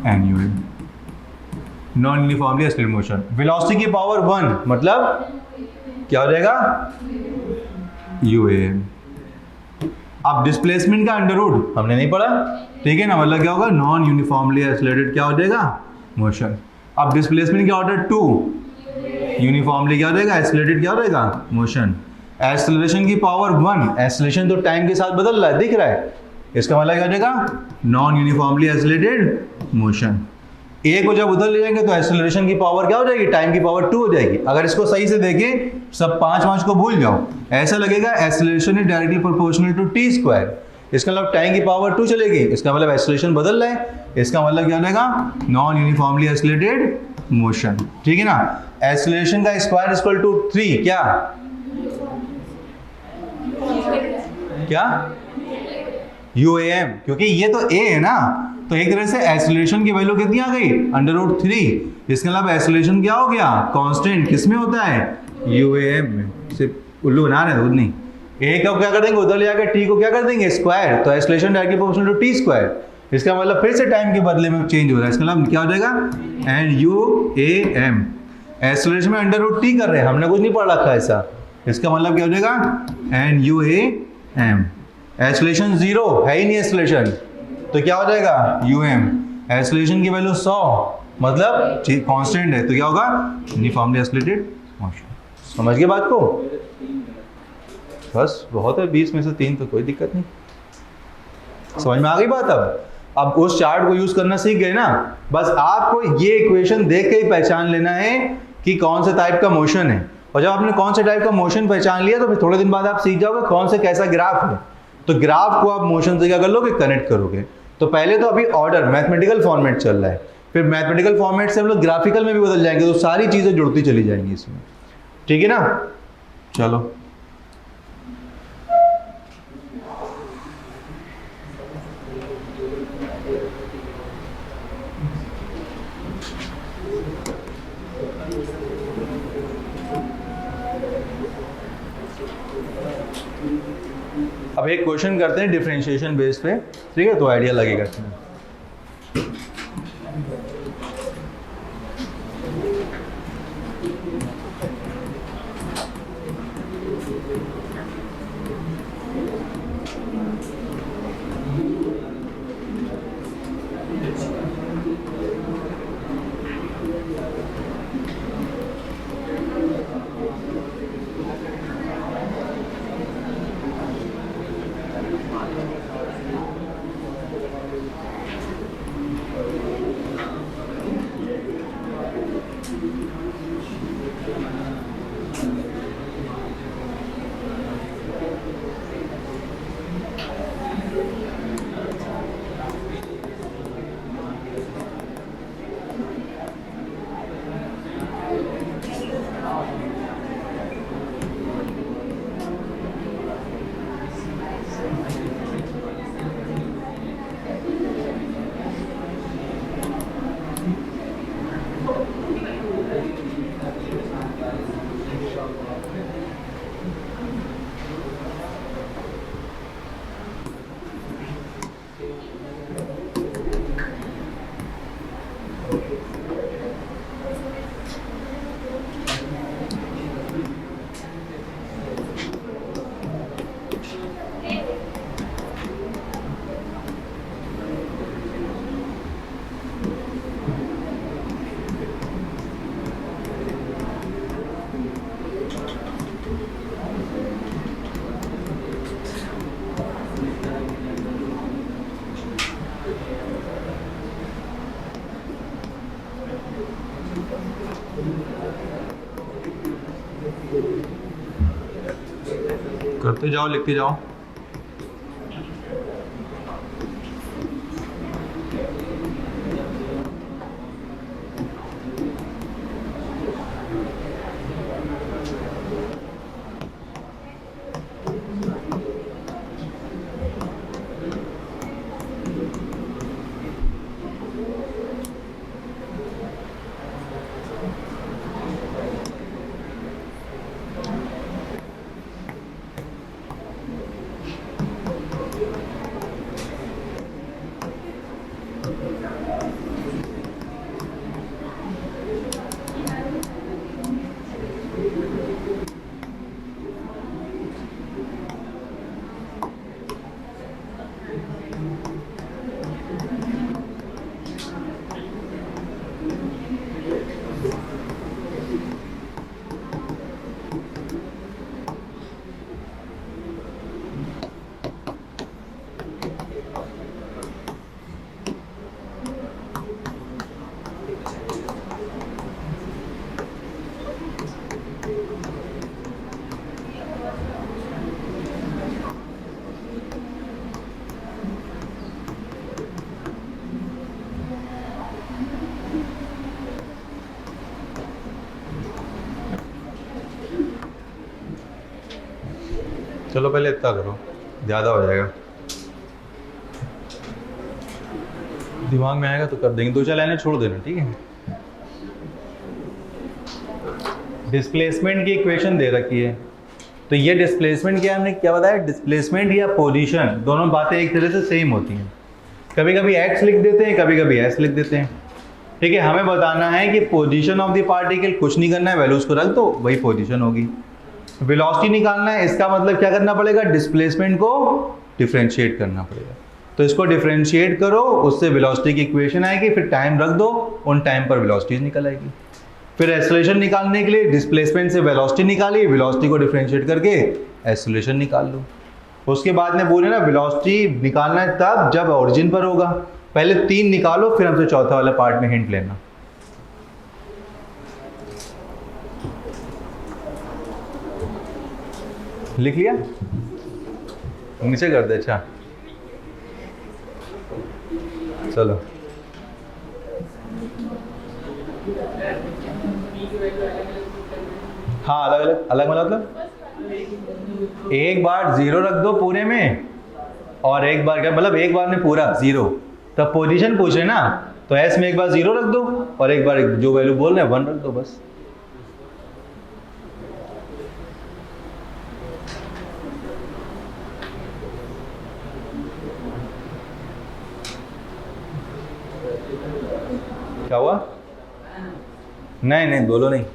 Speaker 1: NUM, non uniformly accelerated motion, velocity की पावर 1 मतलब क्या हो जाएगा यूएम। अब डिस्प्लेसमेंट का अंडर रूट हमने नहीं पढ़ा, ठीक है ना, मतलब क्या होगा नॉन यूनिफॉर्मली एक्सेलरेटेड क्या हो जाएगा मोशन। अब डिस्प्लेसमेंट की ऑर्डर 2, यूनिफॉर्मली क्या हो जाएगा एक्सेलरेटेड क्या हो जाएगा मोशन। एक्सेलरेशन की पावर 1, एक्सेलरेशन तो टाइम के साथ बदल रहा है, दिख रहा है, इसका मतलब क्या हो जाएगा नॉन यूनिफॉर्मली एक्सेलरेटेड मोशन। ए को जब उधर ले जाएंगे तो एक्सेलरेशन की पावर क्या हो जाएगी, टाइम की पावर 2 हो जाएगी। अगर इसको सही से देखें, सब 5 को भूल जाओ, ऐसा लगेगा acceleration is directly proportional to T square, इसका मतलब टाइम की पावर 2 चलेगी, इसका मतलब एक्सेलरेशन बदल रहा है, इसका मतलब क्या हो जाएगा नॉन यूनिफॉर्मली एक्सेलरेटेड मोशन, ठीक है ना। एक्सेलरेशन का स्क्वायर इक्वल टू 3, क्या यूएम, क्योंकि ये तो ए है ना, तो एक तरह से एक्सेलरेशन की वैल्यू कितनी आ गई अंडर रूट 3, इसके अलावा एक्सेलरेशन क्या हो गया कांस्टेंट, किस में होता है यूएम में, सिर्फ उल्लू बना रहे हैं नहीं। ए को क्या कर देंगे उधर ले जाकर, टी को क्या कर देंगे स्क्वायर, तो acceleration directly proportional to T square, इसका मतलब फिर से टाइम के बदले में चेंज हो रहा है, इसका मतलब क्या हो जाएगा N U A M. Acceleration में अंडर रूट टी कर रहे हैं, हमने कुछ नहीं पढ़ रखा ऐसा, इसका मतलब क्या हो जाएगा N U A M. Acceleration 0 है ही नहीं एक्सेलरेशन, तो क्या हो जाएगा यूएम। एक्सेलरेशन की वैल्यू 100 मतलब कांस्टेंट है, तो क्या होगा यूनिफॉर्मली एक्सेलरेटेड मोशन। समझ गए बात को, बस बहुत है, 20 में से 3 तो कोई दिक्कत नहीं, समझ में आ गई बात। अब उस चार्ट को यूज करना सीख गए ना, बस आपको ये इक्वेशन देख के ही पहचान लेना है कि कौन से टाइप का मोशन है, और जब आपने कौन से टाइप का मोशन पहचान लिया तो फिर थोड़े दिन बाद आप सीख जाओगे कौन से कैसा ग्राफ है, तो ग्राफ को आप मोशन से क्या कर लोगे कनेक्ट करोगे। तो पहले तो अभी ऑर्डर मैथमेटिकल फॉर्मेट चल रहा है, फिर मैथमेटिकल फॉर्मेट से हम लोग ग्राफिकल में भी बदल जाएंगे, तो सारी चीजें जुड़ती चली जाएंगी इसमें, ठीक है ना। चलो अब एक क्वेश्चन करते हैं डिफरेंशिएशन बेस पे, ठीक है, तो आइडिया लगेगा इसमें। लिखते जाओ। चलो पहले इतना करो, ज़्यादा हो जाएगा, दिमाग में आएगा तो कर देंगे। 2-4 लाइनें छोड़ देना, ठीक है। डिस्प्लेसमेंट की इक्वेशन दे रखी है, तो ये डिस्प्लेसमेंट क्या हमने क्या बताया, डिस्प्लेसमेंट या पोजीशन दोनों बातें एक तरह से सेम होती हैं। कभी कभी x लिख देते हैं, कभी कभी s लिख देते हैं, ठीक है। हमें बताना है कि पोजीशन ऑफ द पार्टिकल, कुछ नहीं करना है, वैल्यूज को रख दो, वही पोजीशन होगी। वेलोसिटी निकालना है, इसका मतलब क्या करना पड़ेगा, डिस्प्लेसमेंट को डिफरेंशिएट करना पड़ेगा। तो इसको डिफरेंशिएट करो, उससे वेलोसिटी की इक्वेशन आएगी, फिर टाइम रख दो, उन टाइम पर वेलोसिटी निकल आएगी। फिर एक्सेलरेशन निकालने के लिए डिस्प्लेसमेंट से वेलोसिटी निकाली, वेलोसिटी को डिफरेंशिएट करके एक्सेलरेशन निकाल लो। उसके बाद में बोले ना वेलोसिटी निकालना है तब जब ओरिजिन पर होगा। पहले 3 निकालो, फिर हमसे चौथा वाला पार्ट में हिंट लेना। लिख लिया, नीचे कर दे। अच्छा चलो, हाँ अलग अलग अलग मतलब एक बार 0 रख दो पूरे में, और एक बार क्या मतलब एक बार में पूरा 0, तब पोजीशन पूछ रहे ना, तो एस में एक बार 0 रख दो और एक बार जो वैल्यू बोल रहे हैं 1 रख दो बस। क्या हुआ? नहीं नहीं बोलो नहीं।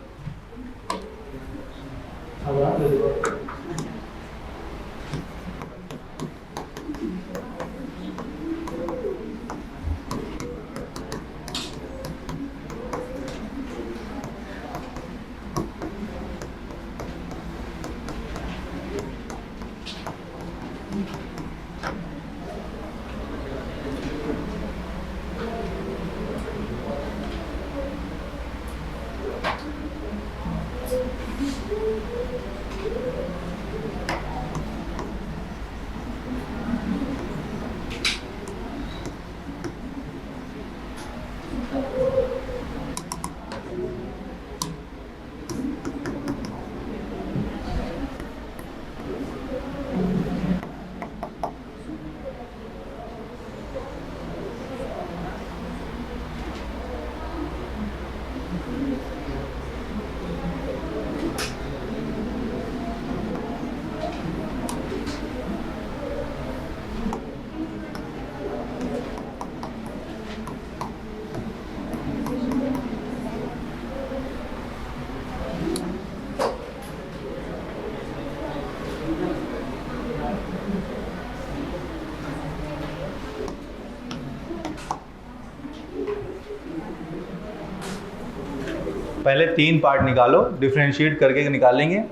Speaker 1: पहले 3 पार्ट निकालो, डिफरेंशिएट करके निकालेंगे।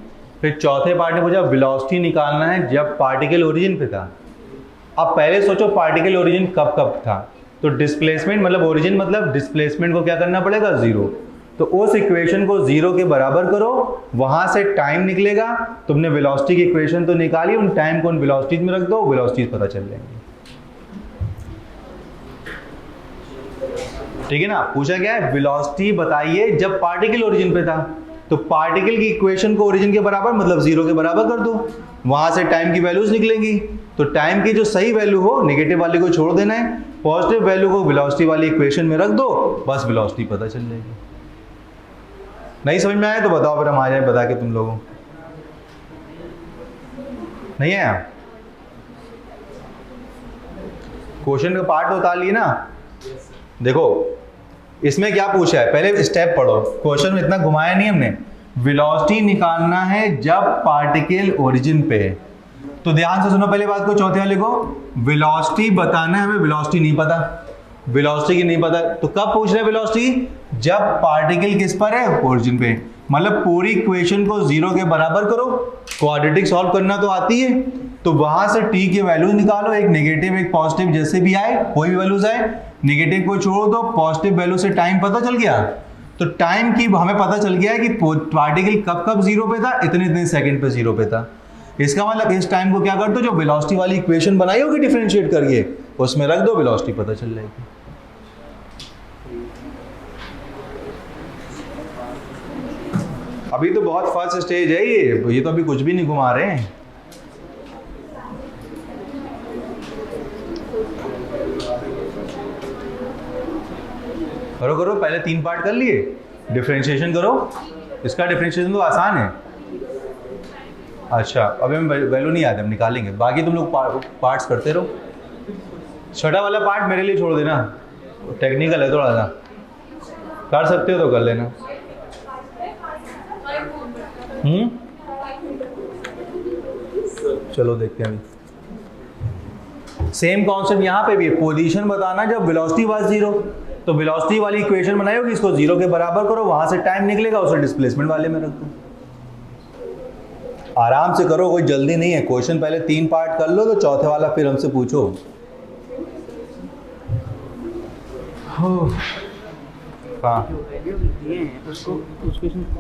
Speaker 1: फिर चौथे पार्ट में पूछा वेलोसिटी निकालना है जब पार्टिकल ओरिजिन पे था। अब पहले सोचो पार्टिकल ओरिजिन कब कब था, तो डिस्प्लेसमेंट मतलब ओरिजिन मतलब डिस्प्लेसमेंट को क्या करना पड़ेगा 0। तो उस इक्वेशन को 0 के बराबर करो, वहां से टाइम निकलेगा। तुमने वेलोसिटी की इक्वेशन तो निकाली, उन टाइम को उन वेलोसिटीज में रख दो, वेलोसिटीज पता चल जाएंगी। ठीक है ना। पूछा क्या है, वेलोसिटी बताइए जब पार्टिकल ओरिजिन पे था, तो पार्टिकल की इक्वेशन को ओरिजिन के बराबर मतलब 0 के बराबर कर दो, वहां से टाइम की वैल्यूज निकलेंगी। तो टाइम की जो सही वैल्यू हो नेगेटिव वाले को छोड़ देना है, पॉजिटिव वैल्यू को वेलोसिटी वाली इक्वेशन में रख दो, बस वेलोसिटी पता चल जाएगी। नहीं समझ में आया तो बताओ, फिर हम आ जाए बता के तुम लोगों। नहीं है क्वेश्चन का पार्ट उतार लिए ना। देखो इसमें क्या पूछा है, पहले स्टेप पढ़ो। क्वेश्चन में इतना घुमाया नहीं हमने। वेलोसिटी निकालना है जब पार्टिकल ओरिजिन पे है, तो ध्यान से सुनो पहले बात को, चौथे वाले को। वेलोसिटी बताना है हमें, वेलोसिटी नहीं पता, वेलोसिटी की नहीं पता, तो कब पूछ रहे हैं वेलोसिटी, जब पार्टिकल किस पर है, ओरिजिन पे। मतलब पूरी इक्वेशन को 0 के बराबर करो, क्वाड्रेटिक सॉल्व करना तो आती है, तो वहां से t के वैल्यूज निकालो, एक नेगेटिव एक पॉजिटिव जैसे भी आए, कोई भी वैल्यूज आए, नेगेटिव को छोड़ दो, पॉजिटिव वैल्यू से टाइम पता चल गया। तो टाइम की हमें पता चल गया है कि पार्टिकल कब कब 0 पे था, इतने इतने सेकंड पे 0 पे था। इसका मतलब इस टाइम को क्या कर दो, जो वेलोसिटी वाली इक्वेशन बनाई होगी डिफरेंशिएट करके, उसमें रख दो, वेलोसिटी पता चल जाएगी। अभी तो बहुत फर्स्ट स्टेज है ये तो अभी कुछ भी नहीं घुमा रहे हैं। करो करो, पहले 3 पार्ट कर लिए, डिफरेंशिएशन करो। इसका डिफरेंशिएशन तो आसान है। अच्छा अभी हमें वैल्यू नहीं आते, हम निकालेंगे, बाकी तुम लोग पार्ट्स करते रहो। छठा वाला पार्ट मेरे लिए छोड़ देना, टेक्निकल है थोड़ा सा, कर सकते हो तो कर लेना। चलो देखते हैं। अभी सेम कॉन्सेप्ट यहाँ पे भी है, पोजीशन बताना जब वेलोसिटी वाज 0, तो वेलोसिटी वाली इक्वेशन बनाई होगी, इसको 0 के बराबर करो, वहां से टाइम निकलेगा, उसे डिस्प्लेसमेंट वाले में रख दो। आराम से करो, कोई जल्दी नहीं है। क्वेश्चन पहले 3 पार्ट कर लो, तो चौथे वाला फिर हमसे पूछो। हाँ
Speaker 2: उसको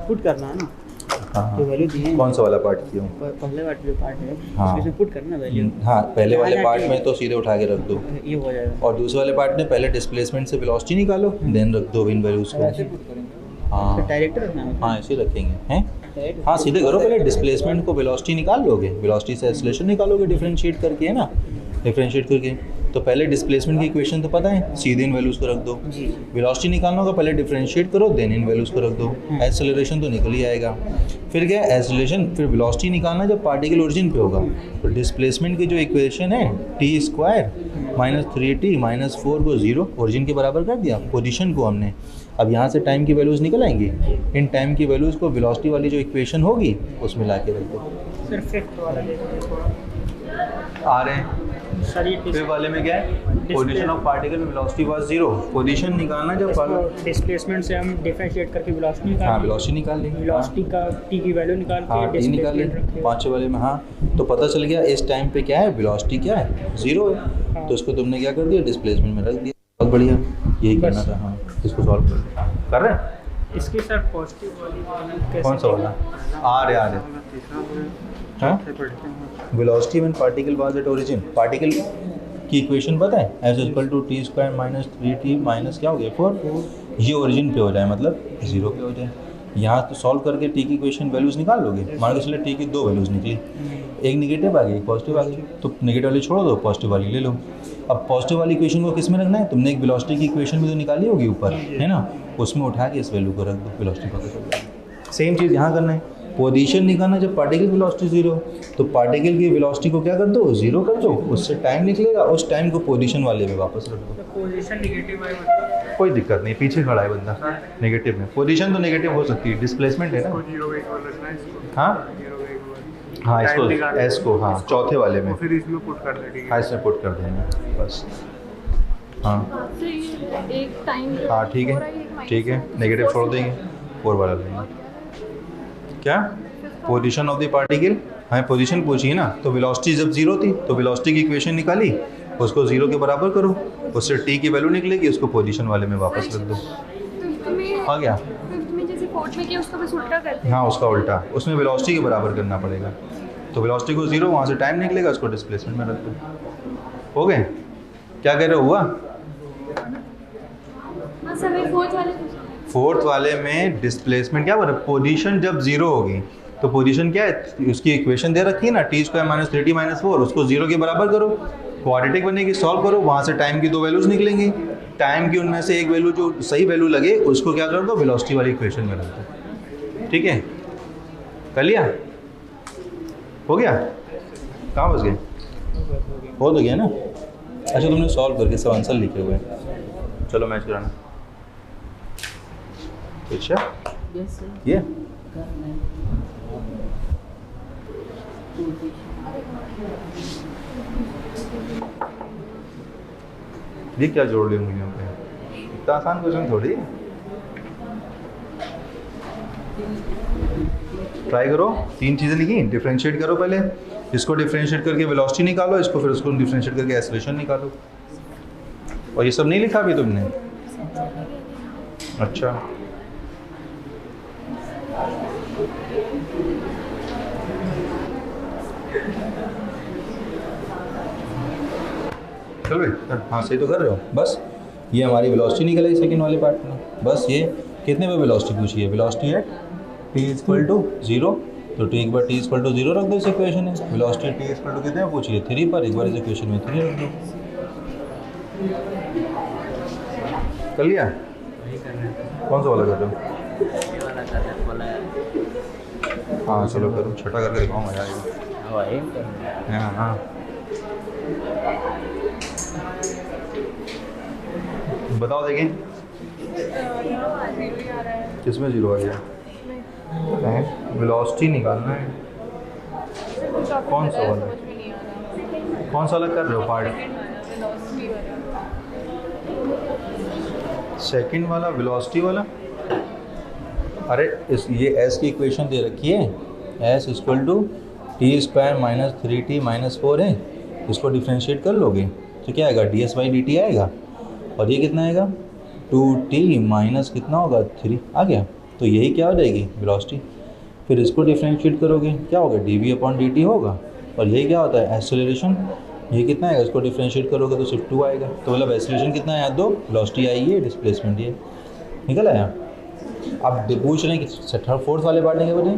Speaker 2: पुट करना है ना।
Speaker 1: हाँ
Speaker 2: जो वैल्यू दी है,
Speaker 1: कौन सा वाला पार्ट किया हूँ?
Speaker 2: पहले वाला जो पार्ट है
Speaker 1: हाँ
Speaker 2: उसमें पुट करना वैल्यू।
Speaker 1: हाँ पहले वाले पार्ट में तो सीधे उठा के रख दो,
Speaker 2: ये हो जाएगा।
Speaker 1: और दूसरे वाले पार्ट में पहले डिस्प्लेसमेंट से वेलोसिटी निकालो, देन रख दो इन वैल्यूज को।
Speaker 2: ऐसे पुट करेंगे,
Speaker 1: हाँ
Speaker 2: डायरेक्ट रखना है।
Speaker 1: हाँ ऐसे रखेंगे हैं। हाँ सीधे करो, पहले डिस्प्लेसमेंट को वेलोसिटी निकाल लोगे, वेलोसिटी से एक्सेलरेशन निकालोगे डिफरेंशिएट करके, है ना, डिफरेंशिएट करके। तो पहले डिस्प्लेसमेंट की इक्वेशन तो पता है, सीधे इन वैल्यूज को रख दो। वेलोसिटी निकालना होगा, पहले डिफरेंशिएट करो, देन इन वैल्यूज को रख दो, एक्सेलरेशन तो निकल ही आएगा। फिर क्या है, एक्सेलरेशन, फिर वेलोसिटी निकालना जब पार्टिकल ओरिजिन पे होगा, तो डिस्प्लेसमेंट की जो इक्वेशन है t² - 3t - 4 को 0 ओरिजिन के बराबर कर दिया, पोजीशन को हमने। अब यहाँ से टाइम की वैल्यूज निकल आएंगी, इन टाइम की वैल्यूज को वेलोसिटी वाली जो इक्वेशन होगी उसमें ला के रख दो।
Speaker 2: सिर्फ फिफ्थ वाला देखो
Speaker 1: आ रहे हैं। फिर वाले में क्या है, position of particle velocity was 0, position निकालना जब
Speaker 2: डिस्प्लेसमेंट से हम डिफरेंशिएट करके वेलोसिटी निकाल,
Speaker 1: हाँ वेलोसिटी निकाल लेंगे,
Speaker 2: वेलोसिटी का t की वैल्यू निकाल के
Speaker 1: हाँ टी निकाल लेंगे
Speaker 2: डिस्प्लेसमेंट
Speaker 1: 5 वाले में। हाँ तो पता चल गया इस टाइम पे क्या है, वेलोसिटी क्या है, 0 है।
Speaker 2: हाँ।
Speaker 1: तो उसको तुमने क्या कर दिया, डिस्प्लेसमेंट में रख दिया। बहुत बढ़िया, यही करना था। हाँ इसको सॉल्व कर रहे हैं।
Speaker 2: इसके साथ पॉजिटिव वाली कैसे,
Speaker 1: कौन सा वाला आ रहे हाँ, velocity when particle was at origin, particle की इक्वेशन पता है, S equal to t² - 3t minus क्या हो गया 4, ये ओरिजिन पे हो जाए मतलब 0 पे हो जाए। यहाँ तो सॉल्व करके t की इक्वेशन वैल्यूज निकाल लोगे, मान लो चलिए t की 2 वैल्यूज निकली, एक नेगेटिव आ गई एक पॉजिटिव आ गई, तो नेगेटिव वाली छोड़ दो, पॉजिटिव वाली ले लो। अब पॉजिटिव वाली इक्वेशन को किस में रखना है, तुमने एक वेलोसिटी की इक्वेशन भी तो निकाली होगी ऊपर, है ना, उसमें उठा के इस वैल्यू को रख दो, वेलोसिटी पता चल जाएगी। सेम चीज़ यहाँ करना है, पोजीशन निकालना जब पार्टिकल वेलोसिटी 0, तो पार्टिकल की वेलोसिटी को क्या कर दो, 0 कर दो, उससे टाइम निकलेगा, उस टाइम को पोजीशन वाले में वापस रख दो।
Speaker 2: पोजीशन नेगेटिव है मतलब
Speaker 1: कोई दिक्कत नहीं, पीछे खड़ा है बंदा नेगेटिव में, पोजीशन तो नेगेटिव हो सकती है, डिस्प्लेसमेंट है ना। हाँ हाँ इसको एस को, हाँ चौथे वाले में,
Speaker 2: फिर इसमें पुट कर देंगे।
Speaker 1: हाँ इसमें पुट कर देंगे बस। हाँ
Speaker 3: एक टाइम
Speaker 1: हाँ ठीक है, नेगेटिव छोड़ देंगे, 4 वाला लेंगे। क्या पोजीशन ऑफ द पार्टिकल, हाँ पोजीशन पूछी ना, तो वेलोसिटी जब 0 थी तो वेलोसिटी की इक्वेशन निकाली, उसको 0 के बराबर करो, उससे t की वैल्यू निकलेगी, उसको पोजीशन वाले में वापस रख दो। आ गया
Speaker 3: फोर्थ में किया उसका बस उल्टा करते हैं।
Speaker 1: हाँ उसका उल्टा, उसमें वेलोसिटी के बराबर करना पड़ेगा। तो वेलोसिटी को 0, वहाँ से टाइम निकलेगा, उसको डिस्प्लेसमेंट में रख दो। हो गए? क्या कह रहे हो, हुआ?
Speaker 3: हाँ सर, फोर्थ वाले
Speaker 1: फोर्थ वाले में डिस्प्लेसमेंट क्या बोला, पोजीशन जब 0 होगी तो पोजीशन क्या है, उसकी इक्वेशन दे रखी है ना, t² - 3t - 4, उसको 0 के बराबर करो, क्वाड्रेटिक बनेगी, सॉल्व करो, वहाँ से टाइम की 2 वैल्यूज निकलेंगी। टाइम की उनमें से एक वैल्यू जो सही वैल्यू लगे उसको क्या कर दो, वेलोसिटी वाली इक्वेशन में रख दो। ठीक है, कर लिया? हो गया? कहाँ बस गए? हो तो गया ना? अच्छा तुमने सॉल्व करके सब आंसर लिखे हुए हैं, चलो मैच कराना। अच्छा
Speaker 2: यस सर।
Speaker 1: ये क्या जोड़ लेंगे यहाँ पे, इतना आसान क्वेश्चन थोड़ी। ट्राई करो, 3 चीज़ें लिखी, डिफरेंशिएट करो पहले, इसको डिफरेंशिएट करके वेलोसिटी निकालो, इसको फिर उसको डिफरेंशिएट करके एक्सेलरेशन निकालो। और ये सब नहीं लिखा अभी तुमने? अच्छा चल भाई, हाँ सही तो कर रहे हो। बस ये हमारी वेलोसिटी निकल आई सेकंड वाले पार्ट में। बस ये कितने पे वेलोसिटी पूछी है, वेलोसिटी है t = 0, तो t एक बार t = 0 रख दो इस इक्वेशन में। वेलोसिटी t = कितने में पूछी है, 3 पर, एक बार इस इक्वेशन में 3 रख दो। कर लिया? कौन सा वाला कर रहे हो? हाँ चलो करो, छठा करके दिखाओ, मजा आएगा। हाँ हाँ बताओ देखें किसमें 0 आ गया? वेलोसिटी निकालना है। कौन सा वाला, कौन सा अलग कर रहे हो पार्ट? सेकंड वाला वेलोसिटी वाला? अरे इस ये s की इक्वेशन दे रखी है, s = t² - 3t - 4 है, इसको डिफरेंशिएट कर लोगे तो क्या आएगा, ds/dt आएगा, और ये कितना आएगा, 2t माइनस कितना होगा, 3 आ गया। तो यही क्या हो जाएगी, वेलोसिटी। फिर इसको डिफरेंशिएट करोगे क्या होगा, dv/dt होगा, और यही क्या होता है, एक्सेलरेशन। ये कितना आएगा, इसको डिफरेंशिएट करोगे तो सिर्फ 2 आएगा। तो मतलब एक्सेलरेशन कितना है, 2, वेलोसिटी आई है, डिस्प्लेसमेंट ये निकल आया। अब पूछ रहे हैं कि फोर्थ वाले पार्ट में क्या बोले,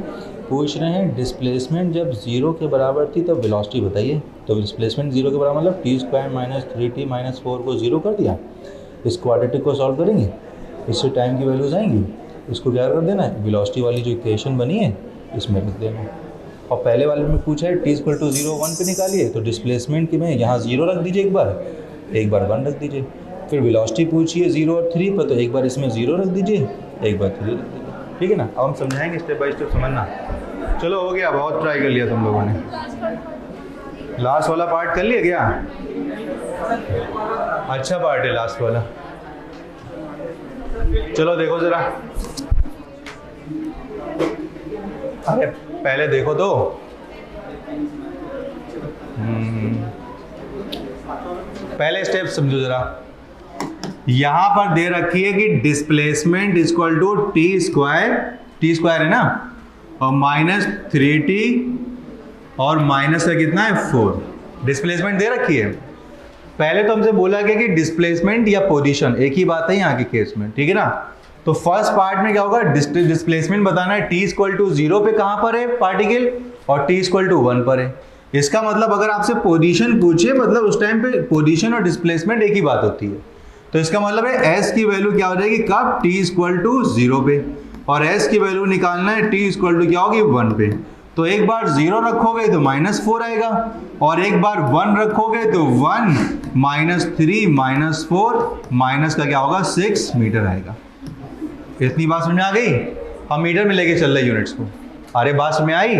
Speaker 1: पूछ रहे हैं डिस्प्लेसमेंट जब 0 के बराबर थी तब वेलोसिटी बताइए। तो डिस्प्लेसमेंट 0 के बराबर मतलब t² - 3t - 4 को 0 कर दिया। इस क्वाड्रेटिक को सॉल्व करेंगे, इससे टाइम की वैल्यूज आएंगी, इसको क्या कर देना है, वेलोसिटी वाली जो इक्वेशन बनी है इसमें लिख देना। और पहले वाले में पूछा है t = 0, 1 पे निकालिए, तो डिस्प्लेसमेंट की में यहाँ 0 रख दीजिए, एक बार 1 रख दीजिए। फिर वेलोसिटी पूछिए 0 और 3 पर, तो एक बार इसमें 0 रख दीजिए, एक बार 3 रख दीजिए। ठीक है ना? अब हम समझाएंगे स्टेप बाय स्टेप, समझना। चलो हो गया, बहुत ट्राई कर लिया तुम लोगों ने। लास्ट वाला पार्ट कर लिया क्या? अच्छा पार्ट है लास्ट वाला। चलो देखो जरा, अरे पहले देखो तो, पहले स्टेप समझो जरा। यहां पर दे रखी है कि डिस्प्लेसमेंट = t² है ना, और -3t और माइनस का कितना है, 4। डिस्प्लेसमेंट दे रखी है। पहले तो हमसे बोला गया कि डिस्प्लेसमेंट या पोजीशन एक ही बात है यहाँ के केस में, ठीक है ना। तो फर्स्ट पार्ट में क्या होगा, डिस्प्लेसमेंट बताना है, t = 0 पे कहाँ पर है पार्टिकल, और t = 1 पर है। इसका मतलब अगर आपसे पोजीशन पूछे, मतलब उस टाइम पे पोजीशन और डिस्प्लेसमेंट एक ही बात होती है। तो इसका मतलब है s की वैल्यू क्या हो जाएगी, कब, t = 0 पे, और s की वैल्यू निकालना है t = क्या होगी, 1 पे। तो एक बार 0 रखोगे तो -4 आएगा, और एक बार 1 रखोगे तो 1 -3 -4 माइनस का क्या होगा, 6 मीटर आएगा। इतनी बात समझ में आ गई? हम मीटर में लेके चल रहे यूनिट्स को। अरे बात समझ में आई?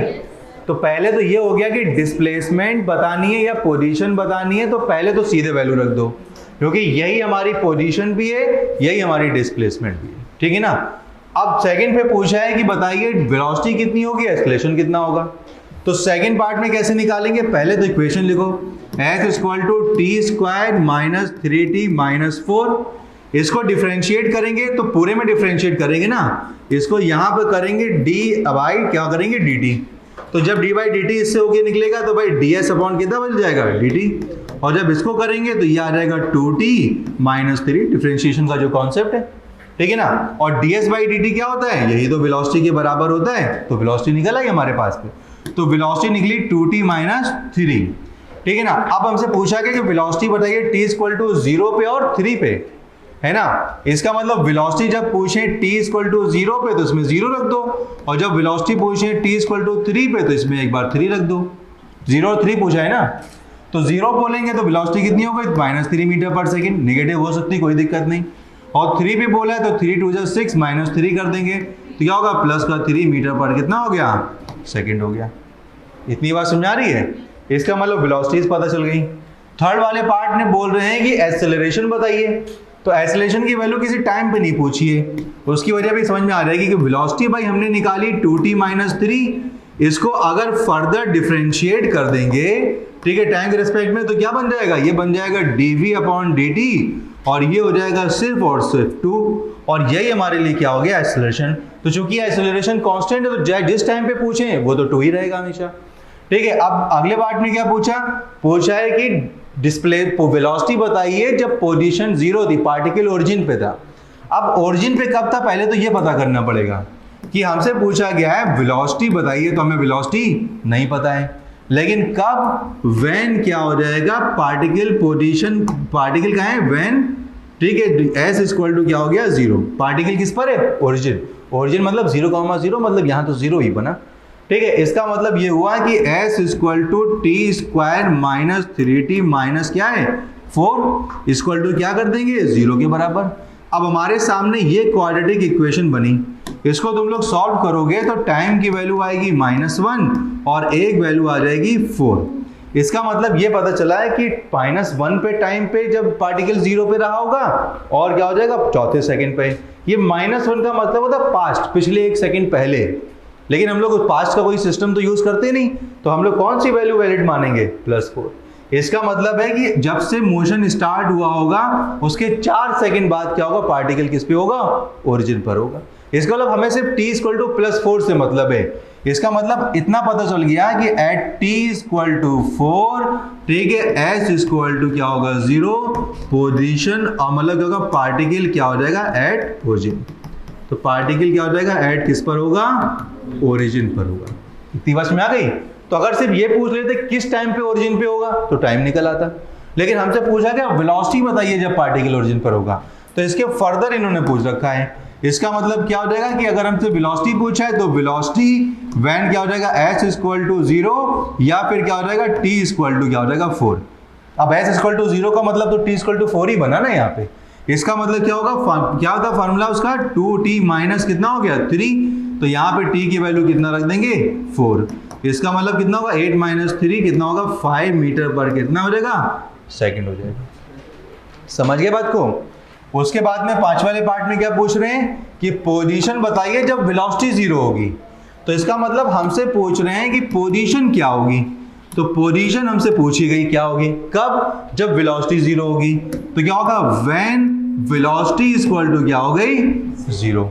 Speaker 1: तो पहले तो ये हो गया कि डिस्प्लेसमेंट बतानी है या पोजीशन बतानी है, तो पहले तो सीधे वैल्यू रख दो, क्योंकि यही हमारी पोजीशन भी है, यही हमारी डिस्प्लेसमेंट भी है, ठीक है ना। अब सेकंड पे पूछा है कि बताइए वेलोसिटी कितनी होगी, एक्सेलरेशन कितना होगा। तो सेकंड पार्ट में कैसे निकालेंगे, पहले तो इक्वेशन लिखो, s = t² - 3t - 4। इसको डिफरेंशिएट करेंगे तो पूरे में डिफरेंशिएट करेंगे ना, इसको यहाँ पे करेंगे डी बाई क्या करेंगे डी टी। तो जब डी बाई डी टी इससे होके निकलेगा तो भाई डी एस अपॉन कितना बन जाएगा डी टी, और जब इसको करेंगे तो ये आ जाएगा 2t माइनस 3, डिफरेंशिएशन का जो कॉन्सेप्ट है, ठीक है ना। और ds बाई डी टी क्या होता है, यही तो वेलोसिटी के बराबर होता है, तो वेलोसिटी निकल आई हमारे पास पे, तो वेलोसिटी निकली 2t माइनस 3, ठीक है ना। अब हमसे पूछा गया कि वेलोसिटी बताइए t इक्वल टू 0 पे और 3 पे, है ना। इसका मतलब वेलोसिटी जब पूछे t इक्वल टू 0 पे तो इसमें 0 रख दो, और जब वेलोसिटी पूछे t इक्वल टू 3 पे तो इसमें एक बार 3 रख दो। 0 और 3 पूछा है ना, तो 0 बोलेंगे तो वेलोसिटी कितनी हो गई माइनस 3 मीटर पर सेकेंड, नेगेटिव हो सकती कोई दिक्कत नहीं। और 3 पे बोला है तो 3 2 जा 6 माइनस 3 कर देंगे तो क्या होगा प्लस का 3 मीटर पर कितना हो गया सेकेंड हो गया। इतनी बात समझ आ रही है, इसका मतलब वेलोसिटीज पता चल गई। थर्ड वाले पार्ट में बोल रहे हैं कि एक्सेलरेशन बताइए, तो एक्सेलरेशन की वैल्यू किसी टाइम पे नहीं पूछी है, उसकी वजह भी समझ में आ जाएगी कि वेलोसिटी भाई हमने निकाली 2t माइनस 3, इसको अगर फर्दर डिफरेंशिएट कर देंगे, ठीक है, टाइम के रिस्पेक्ट में, तो क्या बन जाएगा, ये बन जाएगा dv अपॉन dt, और ये हो जाएगा सिर्फ और सिर्फ 2, और यही हमारे लिए क्या हो गया एक्सेलरेशन। तो चूंकि एक्सेलरेशन कांस्टेंट है तो जिस टाइम पे पूछे वो तो 2 ही रहेगा हमेशा, ठीक है। अब अगले पार्ट में क्या पूछा है कि डिस्प्ले वेलोसिटी बताइए जब पोजीशन 0 थी, पार्टिकल ओरिजिन पे था। अब ओरिजिन पे कब था पहले तो ये पता करना पड़ेगा कि हमसे पूछा गया है वेलोसिटी बताइए, तो हमें वेलोसिटी नहीं पता है, लेकिन कब, व्हेन क्या हो जाएगा पार्टिकल पोजीशन, पार्टिकल कहाँ है व्हेन, ठीक है, एस इक्वल टू क्या हो गया 0, पार्टिकल किस पर है ओरिजिन, ओरिजिन मतलब 0,0 मतलब यहाँ तो 0 ही बना, ठीक है। इसका मतलब ये हुआ कि s equal to T square minus 3t minus क्या है 4 इक्वल टू क्या कर देंगे 0 के बराबर। अब हमारे सामने ये क्वाड्रेटिक इक्वेशन बनी, इसको तुम लोग सॉल्व करोगे तो टाइम की वैल्यू आएगी -1 और एक वैल्यू आ जाएगी 4। इसका मतलब ये पता चला है कि -1 पे टाइम पे जब पार्टिकल 0 पे रहा होगा, और क्या हो जाएगा चौथे सेकंड पे। ये -1 का मतलब होता है पास्ट, पिछले 1 सेकंड पहले, लेकिन हम लोग पास्ट का कोई सिस्टम तो यूज करते नहीं, तो हम लोग कौन सी वैल्यू वैलिड मानेंगे +4। इसका मतलब है कि जब से मोशन स्टार्ट हुआ होगा उसके 4 सेकंड बाद क्या होगा पार्टिकल किस पे होगा ओरिजिन पर होगा। इसका मतलब हमें सिर्फ t इक्वल टू +4 से मतलब है। इसका मतलब इतना पता चल गया कि एट t इक्वल टू 4, ठीक है, s इक्वल टू क्या होगा 0 पोजीशन, और मतलब क्या होगा पार्टिकल क्या हो जाएगा एट ओरिजिन, तो पार्टिकल क्या हो जाएगा एट किस पर होगा ओरिजिन पर होगा। इतनी बात में आ गई। तो अगर सिर्फ ये पूछ लेते किस टाइम पे ओरिजिन पे होगा तो टाइम निकल आता, लेकिन हमसे पूछा गया वेलोसिटी बताइए जब पार्टिकल ओरिजिन पर होगा, तो इसके फर्दर इन्होंने पूछ रखा है। इसका मतलब क्या हो जाएगा कि अगर हमसे वेलोसिटी पूछा है तो वेलोसिटी व्हेन क्या हो जाएगा s इक्वल टू 0, या फिर क्या हो जाएगा t इक्वल टू क्या हो जाएगा 4। अब s इक्वल टू 0 का मतलब तो t इक्वल टू 4 ही बना ना यहाँ पे। इसका मतलब क्या होगा, क्या होता है फार्मूला उसका 2t माइनस कितना हो गया 3, तो यहाँ पे t की वैल्यू कितना रख देंगे 4। इसका मतलब कितना होगा 8 माइनस 3 कितना होगा 5 मीटर पर कितना हो जाएगा सेकंड हो जाएगा। समझ गए बात को। उसके बाद में 5 वाले पार्ट में क्या पूछ रहे हैं कि पोजीशन बताइए जब वेलोसिटी 0 होगी, तो इसका मतलब हमसे पूछ रहे हैं कि पोजीशन क्या होगी, तो पोजीशन हमसे पूछी गई क्या होगी कब, जब वेलोसिटी 0 होगी, तो क्या होगा व्हेन वेलोसिटी इक्वल टू क्या हो गई 0।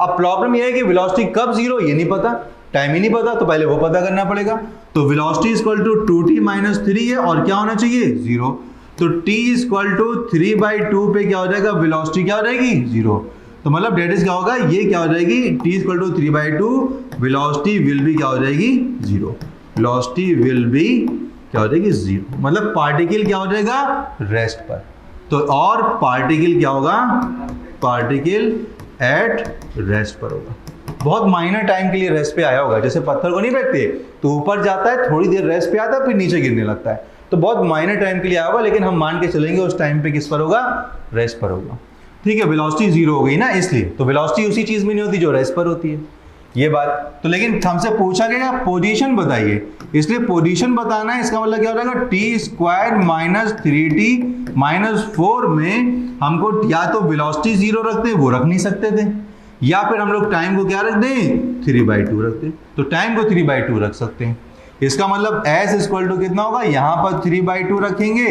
Speaker 1: अब प्रॉब्लम यह है कि वेलोसिटी कब 0 ये नहीं पता, टाइम ही नहीं पता, तो पहले वो पता करना पड़ेगा। तो velocity equal to 2t minus 3 है, और क्या होना चाहिए 0, तो t इक्वल टू 3/2 पे क्या हो जाएगा वेलोसिटी क्या हो जाएगी 0, तो मतलब डेट इज क्या होगा ये क्या हो जाएगी t equal to 3/2 velocity will be क्या हो जाएगी 0, वेलोसिटी विल बी क्या हो जाएगी 0, मतलब पार्टिकल क्या हो जाएगा रेस्ट पर। तो और पार्टिकल क्या होगा, पार्टिकल एट रेस्ट पर होगा, बहुत माइनर टाइम के लिए रेस्ट पे आया होगा। जैसे पत्थर को नहीं फेंकते तो ऊपर जाता है, थोड़ी देर रेस्ट पे आता है, फिर नीचे गिरने लगता है, तो बहुत माइनर टाइम के लिए आया होगा, लेकिन हम मान के चलेंगे उस टाइम पे किस पर होगा रेस्ट पर होगा, ठीक है। वेलोसिटी 0 हो गई ना इसलिए, तो वेलोसिटी उसी चीज में नहीं होती जो रेस्ट पर होती है, ये बात। तो लेकिन हमसे पूछा गया पोजीशन बताइए, इसलिए पोजीशन बताना है। इसका मतलब क्या हो जाएगा t square minus 3t minus 4 में हमको या तो वेलोसिटी 0 रखते, वो रख नहीं सकते थे, या फिर हम लोग टाइम को क्या रख दें 3/2 रख दें, तो टाइम को 3/2 रख सकते हैं। इसका मतलब s इक्वल टू कितना होगा, यहाँ पर 3/2 रखेंगे,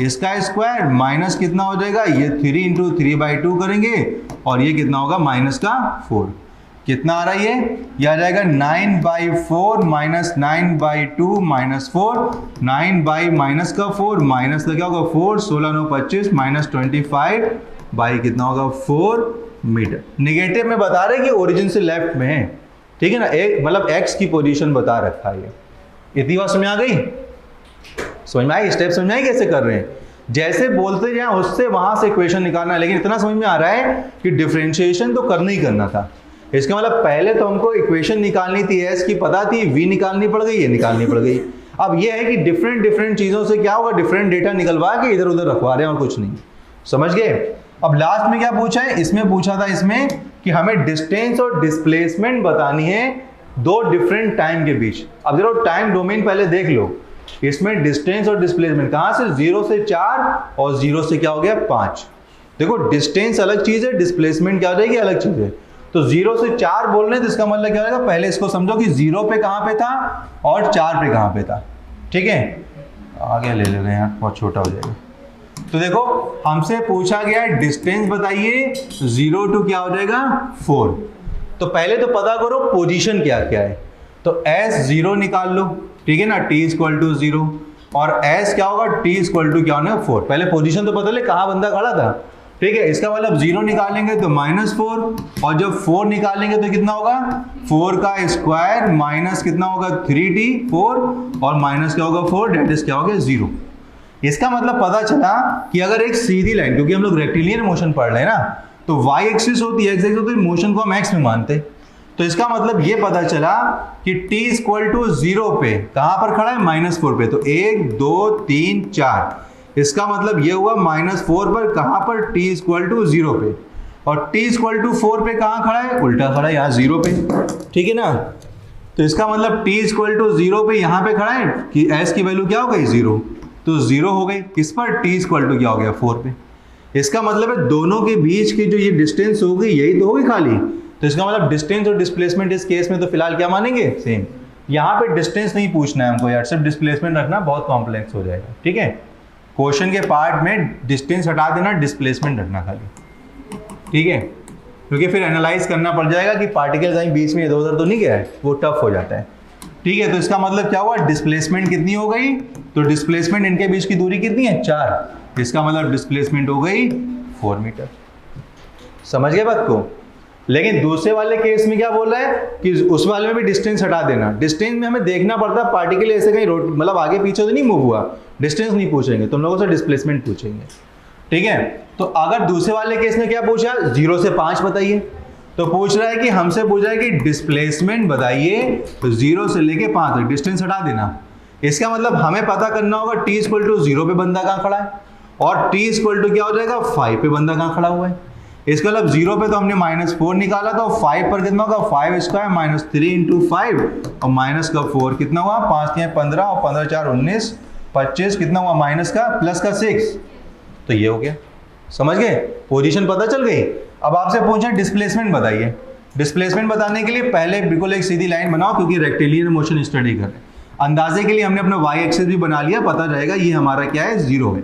Speaker 1: इसका स्क्वायर माइनस कितना हो जाएगा, ये 3 इंटू 3/2 करेंगे और ये कितना होगा माइनस का 4। कितना आ रहा है ये आ जाएगा 9/4 माइनस 9/2 माइनस 4, 9 बाई माइनस का 4 माइनस का क्या होगा 4, 16 9 25 माइनस 25 बाई कितना होगा 4 मीटर। निगेटिव में बता रहे कि ओरिजिन से लेफ्ट में है, ठीक है ना, एक मतलब x की पोजीशन बता रखा है। ये इतनी बात समझ आ गई, समझ में आई, स्टेप समझ में आई कैसे कर रहे हैं, जैसे बोलते जाए उससे वहां से इक्वेशन निकालना है। लेकिन इतना समझ में आ रहा है कि डिफरेंशिएशन तो करना ही करना था। इसका मतलब पहले तो हमको इक्वेशन निकालनी थी, s की पता थी, v निकालनी पड़ गई, ये निकालनी पड़ गई। अब ये है कि डिफरेंट चीजों से क्या होगा, डिफरेंट डेटा निकलवा के इधर उधर रखवा रहे हैं और कुछ नहीं, समझ गए। अब लास्ट में क्या पूछा है, इसमें पूछा था इसमें कि हमें डिस्टेंस और डिस्प्लेसमेंट बतानी है दो डिफरेंट टाइम के बीच। अब देखो टाइम डोमेन पहले देख लो, इसमें डिस्टेंस और डिस्प्लेसमेंट कहाँ से, 0 से 4 और 0 से क्या हो गया 5। देखो डिस्टेंस अलग चीज है, डिस्प्लेसमेंट क्या हो जाएगी अलग चीज है। तो 0 से 4 बोल रहे हैं तो इसका मतलब क्या होगा, पहले इसको समझो कि 0 पे कहाँ पे था और 4 पे कहाँ पे था, ठीक है। आगे ले रहे हैं, बहुत छोटा हो जाएगा। तो देखो हमसे पूछा गया है डिस्टेंस बताइए, 0 टू क्या हो जाएगा 4। तो पहले तो पता करो पोजीशन क्या क्या है, तो s 0 निकाल लो, ठीक है ना, t इक्वल टू 0 और s क्या होगा, t इक्वल टू क्या होना 4। पहले पोजीशन तो पता ले कहाँ बंदा खड़ा था, ठीक है। इसका मतलब 0 निकालेंगे तो -4 और जब 4 निकालेंगे तो कितना होगा 4 का स्क्वायर माइनस कितना होगा 3t 4 और माइनस क्या होगा 4, डेट इज क्या हो गया 0। इसका मतलब पता चला कि अगर एक सीधी लाइन, क्योंकि हम लोग रेक्टिलिनियर मोशन पढ़ रहे हैं ना, तो y एक्सिस होती है, x एक्सिस होती है, मोशन को हम x में मानते, तो इसका मतलब ये पता चला कि t इक्वल टू 0 पे कहां पर खड़ा है -4 पे, तो 1 2 3 4, इसका मतलब ये हुआ -4 पर कहां पर t इक्वल टू 0 पे, और t इक्वल टू 4 पे कहां खड़ा है, उल्टा खड़ा है यहाँ 0 पे, ठीक है ना। तो इसका मतलब t इक्वल टू 0 पे यहाँ पे खड़ा है कि s की वैल्यू क्या हो गई 0, तो 0 हो गई, किस पर t इक्वल टू क्या हो गया 4 पे। इसका मतलब है दोनों के बीच की जो ये डिस्टेंस होगी यही तो होगी खाली, तो इसका मतलब डिस्टेंस और डिस्प्लेसमेंट इस केस में तो फिलहाल क्या मानेंगे सेम। यहाँ पे डिस्टेंस नहीं पूछना है हमको यार, सिर्फ डिस्प्लेसमेंट रखना, बहुत कॉम्प्लेक्स हो जाएगा, ठीक है। क्वेश्चन के पार्ट में डिस्टेंस हटा देना, डिस्प्लेसमेंट रखना खाली, ठीक है, क्योंकि फिर एनालाइज करना पड़ जाएगा कि पार्टिकल कहीं बीच में इधर उधर तो नहीं गया है, वो टफ हो जाता है, ठीक है। तो इसका मतलब क्या हुआ, डिस्प्लेसमेंट कितनी हो गई, तो डिस्प्लेसमेंट इनके बीच की दूरी कितनी है 4, इसका मतलब डिस्प्लेसमेंट हो गई 4 मीटर। समझ गए बात को। लेकिन दूसरे वाले केस में क्या बोल रहा है कि उस वाले में भी डिस्टेंस हटा देना। डिस्टेंस में हमें देखना पड़ता है पार्टिकल ऐसे कहीं मतलब आगे पीछे तो नहीं मूव हुआ, डिस्टेंस नहीं पूछेंगे, तुम लोगों से डिस्प्लेसमेंट पूछेंगे, ठीक है। तो अगर दूसरे वाले केस में क्या पूछा, 0 से 5 बताइए, तो पूछ रहा है कि हमसे पूछ रहा है कि डिस्प्लेसमेंट बताइए, तो 0 से लेके 5 तक डिस्टेंस हटा देना। इसका मतलब हमें पता करना होगा t इक्वल टू 0 पे बंदा कहाँ खड़ा है और t इक्वल टू क्या हो जाएगा 5 पे बंदा कहाँ खड़ा हुआ है। इसका मतलब 0 पे तो हमने -4 निकाला था, 5 पर कितना होगा 5 स्क्वायर माइनस 3 इंटू 5 और माइनस का 4 कितना हुआ 5 3 15 और 15 4 19 25 कितना हुआ माइनस का प्लस का 6, तो ये हो गया। समझ गए, पोजीशन पता चल गई। अब आपसे पूछा डिस्प्लेसमेंट बताइए। डिस्प्लेसमेंट बताने के लिए पहले बिल्कुल एक सीधी लाइन बनाओ, क्योंकि रेक्टिलिनियर मोशन स्टडी कर रहे हैं। अंदाजे के लिए हमने अपना y एक्सिस भी बना लिया, पता रहेगा ये हमारा क्या है 0 है।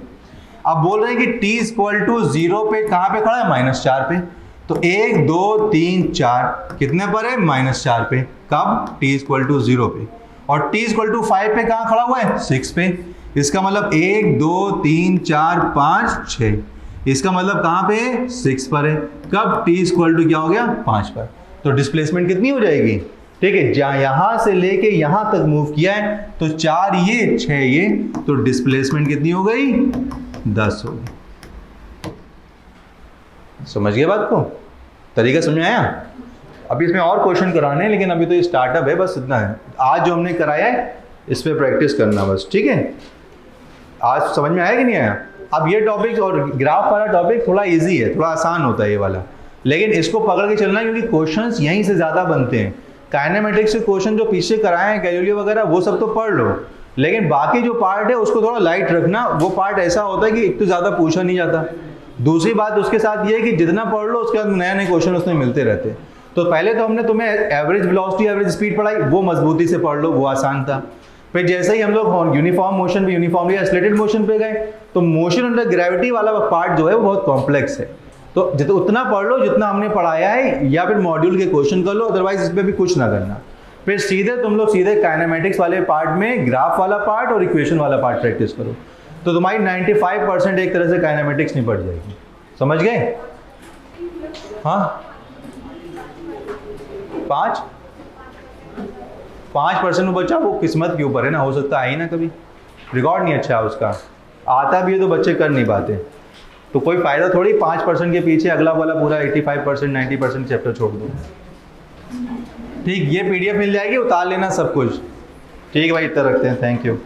Speaker 1: अब बोल रहे हैं कि t इक्वल टू 0 पे कहाँ पे खड़ा है -4 पे, तो 1 2 3 4 कितने पर है -4 पे, कब t इक्वल टू 0 पे, और t इक्वल टू 5 पे कहाँ खड़ा हुआ है 6 पे। इसका मतलब 1 2 3 4 5 6, इसका मतलब कहाँ पे 6 पर है, कब t इक्वल टू क्या हो गया 5 पर। तो डिस्प्लेसमेंट कितनी हो जाएगी, ठीक है, जहाँ यहाँ से लेके यहाँ तक मूव किया है तो 4 ये 6 ये, तो डिस्प्लेसमेंट कितनी हो गई 10 हो गई। समझ गए बात को, तरीका समझ में आया। अभी इसमें और क्वेश्चन कराने हैं, लेकिन अभी तो ये स्टार्टअप है, बस इतना है। आज जो हमने कराया है इस पर प्रैक्टिस करना बस, ठीक है। आज समझ में आया कि नहीं आया। अब ये टॉपिक और ग्राफ वाला टॉपिक थोड़ा इजी है, थोड़ा आसान होता है ये वाला, लेकिन इसको पकड़ के चलना, क्योंकि क्वेश्चंस यहीं से ज़्यादा बनते हैं। काइनेमेटिक्स के क्वेश्चन जो पीछे कराए हैं गैलीलियो वगैरह वो सब तो पढ़ लो, लेकिन बाकी जो पार्ट है उसको थोड़ा लाइट रखना। वो पार्ट ऐसा होता है कि एक तो ज़्यादा पूछा नहीं जाता, दूसरी बात उसके साथ ये है कि जितना पढ़ लो उसके बाद नए नए क्वेश्चन उसमें मिलते रहते। तो पहले तो हमने तुम्हें एवरेज वेलोसिटी एवरेज स्पीड पढ़ाई, वो मजबूती से पढ़ लो, वो आसान था। फिर जैसे ही हम लोग यूनिफॉर्म मोशन पे, यूनिफॉर्मली एक्सेलरेटेड मोशन पे गए, तो मोशन अंडर ग्रेविटी वाला पार्ट जो है वो बहुत कॉम्प्लेक्स है। तो जितना उतना पढ़ लो जितना हमने पढ़ाया है, या फिर मॉड्यूल के क्वेश्चन कर लो, अदरवाइज इस पर भी कुछ ना करना। फिर सीधे तुम लोग सीधे काइनेमेटिक्स वाले पार्ट में ग्राफ वाला पार्ट और इक्वेशन वाला पार्ट प्रैक्टिस करो, तो तुम्हारी 95% एक तरह से काइनेमेटिक्स निपट जाएगी। समझ गए? हाँ, 5% में बच्चा वो किस्मत के ऊपर है ना, हो सकता है ही ना, कभी रिकॉर्ड नहीं अच्छा है उसका, आता भी है तो बच्चे कर नहीं पाते, तो कोई फायदा थोड़ी 5% के पीछे अगला वाला पूरा 85% 90% चैप्टर छोड़ दो। ठीक, ये PDF मिल जाएगी, उतार लेना सब कुछ। ठीक है भाई, इतना रखते हैं, थैंक यू।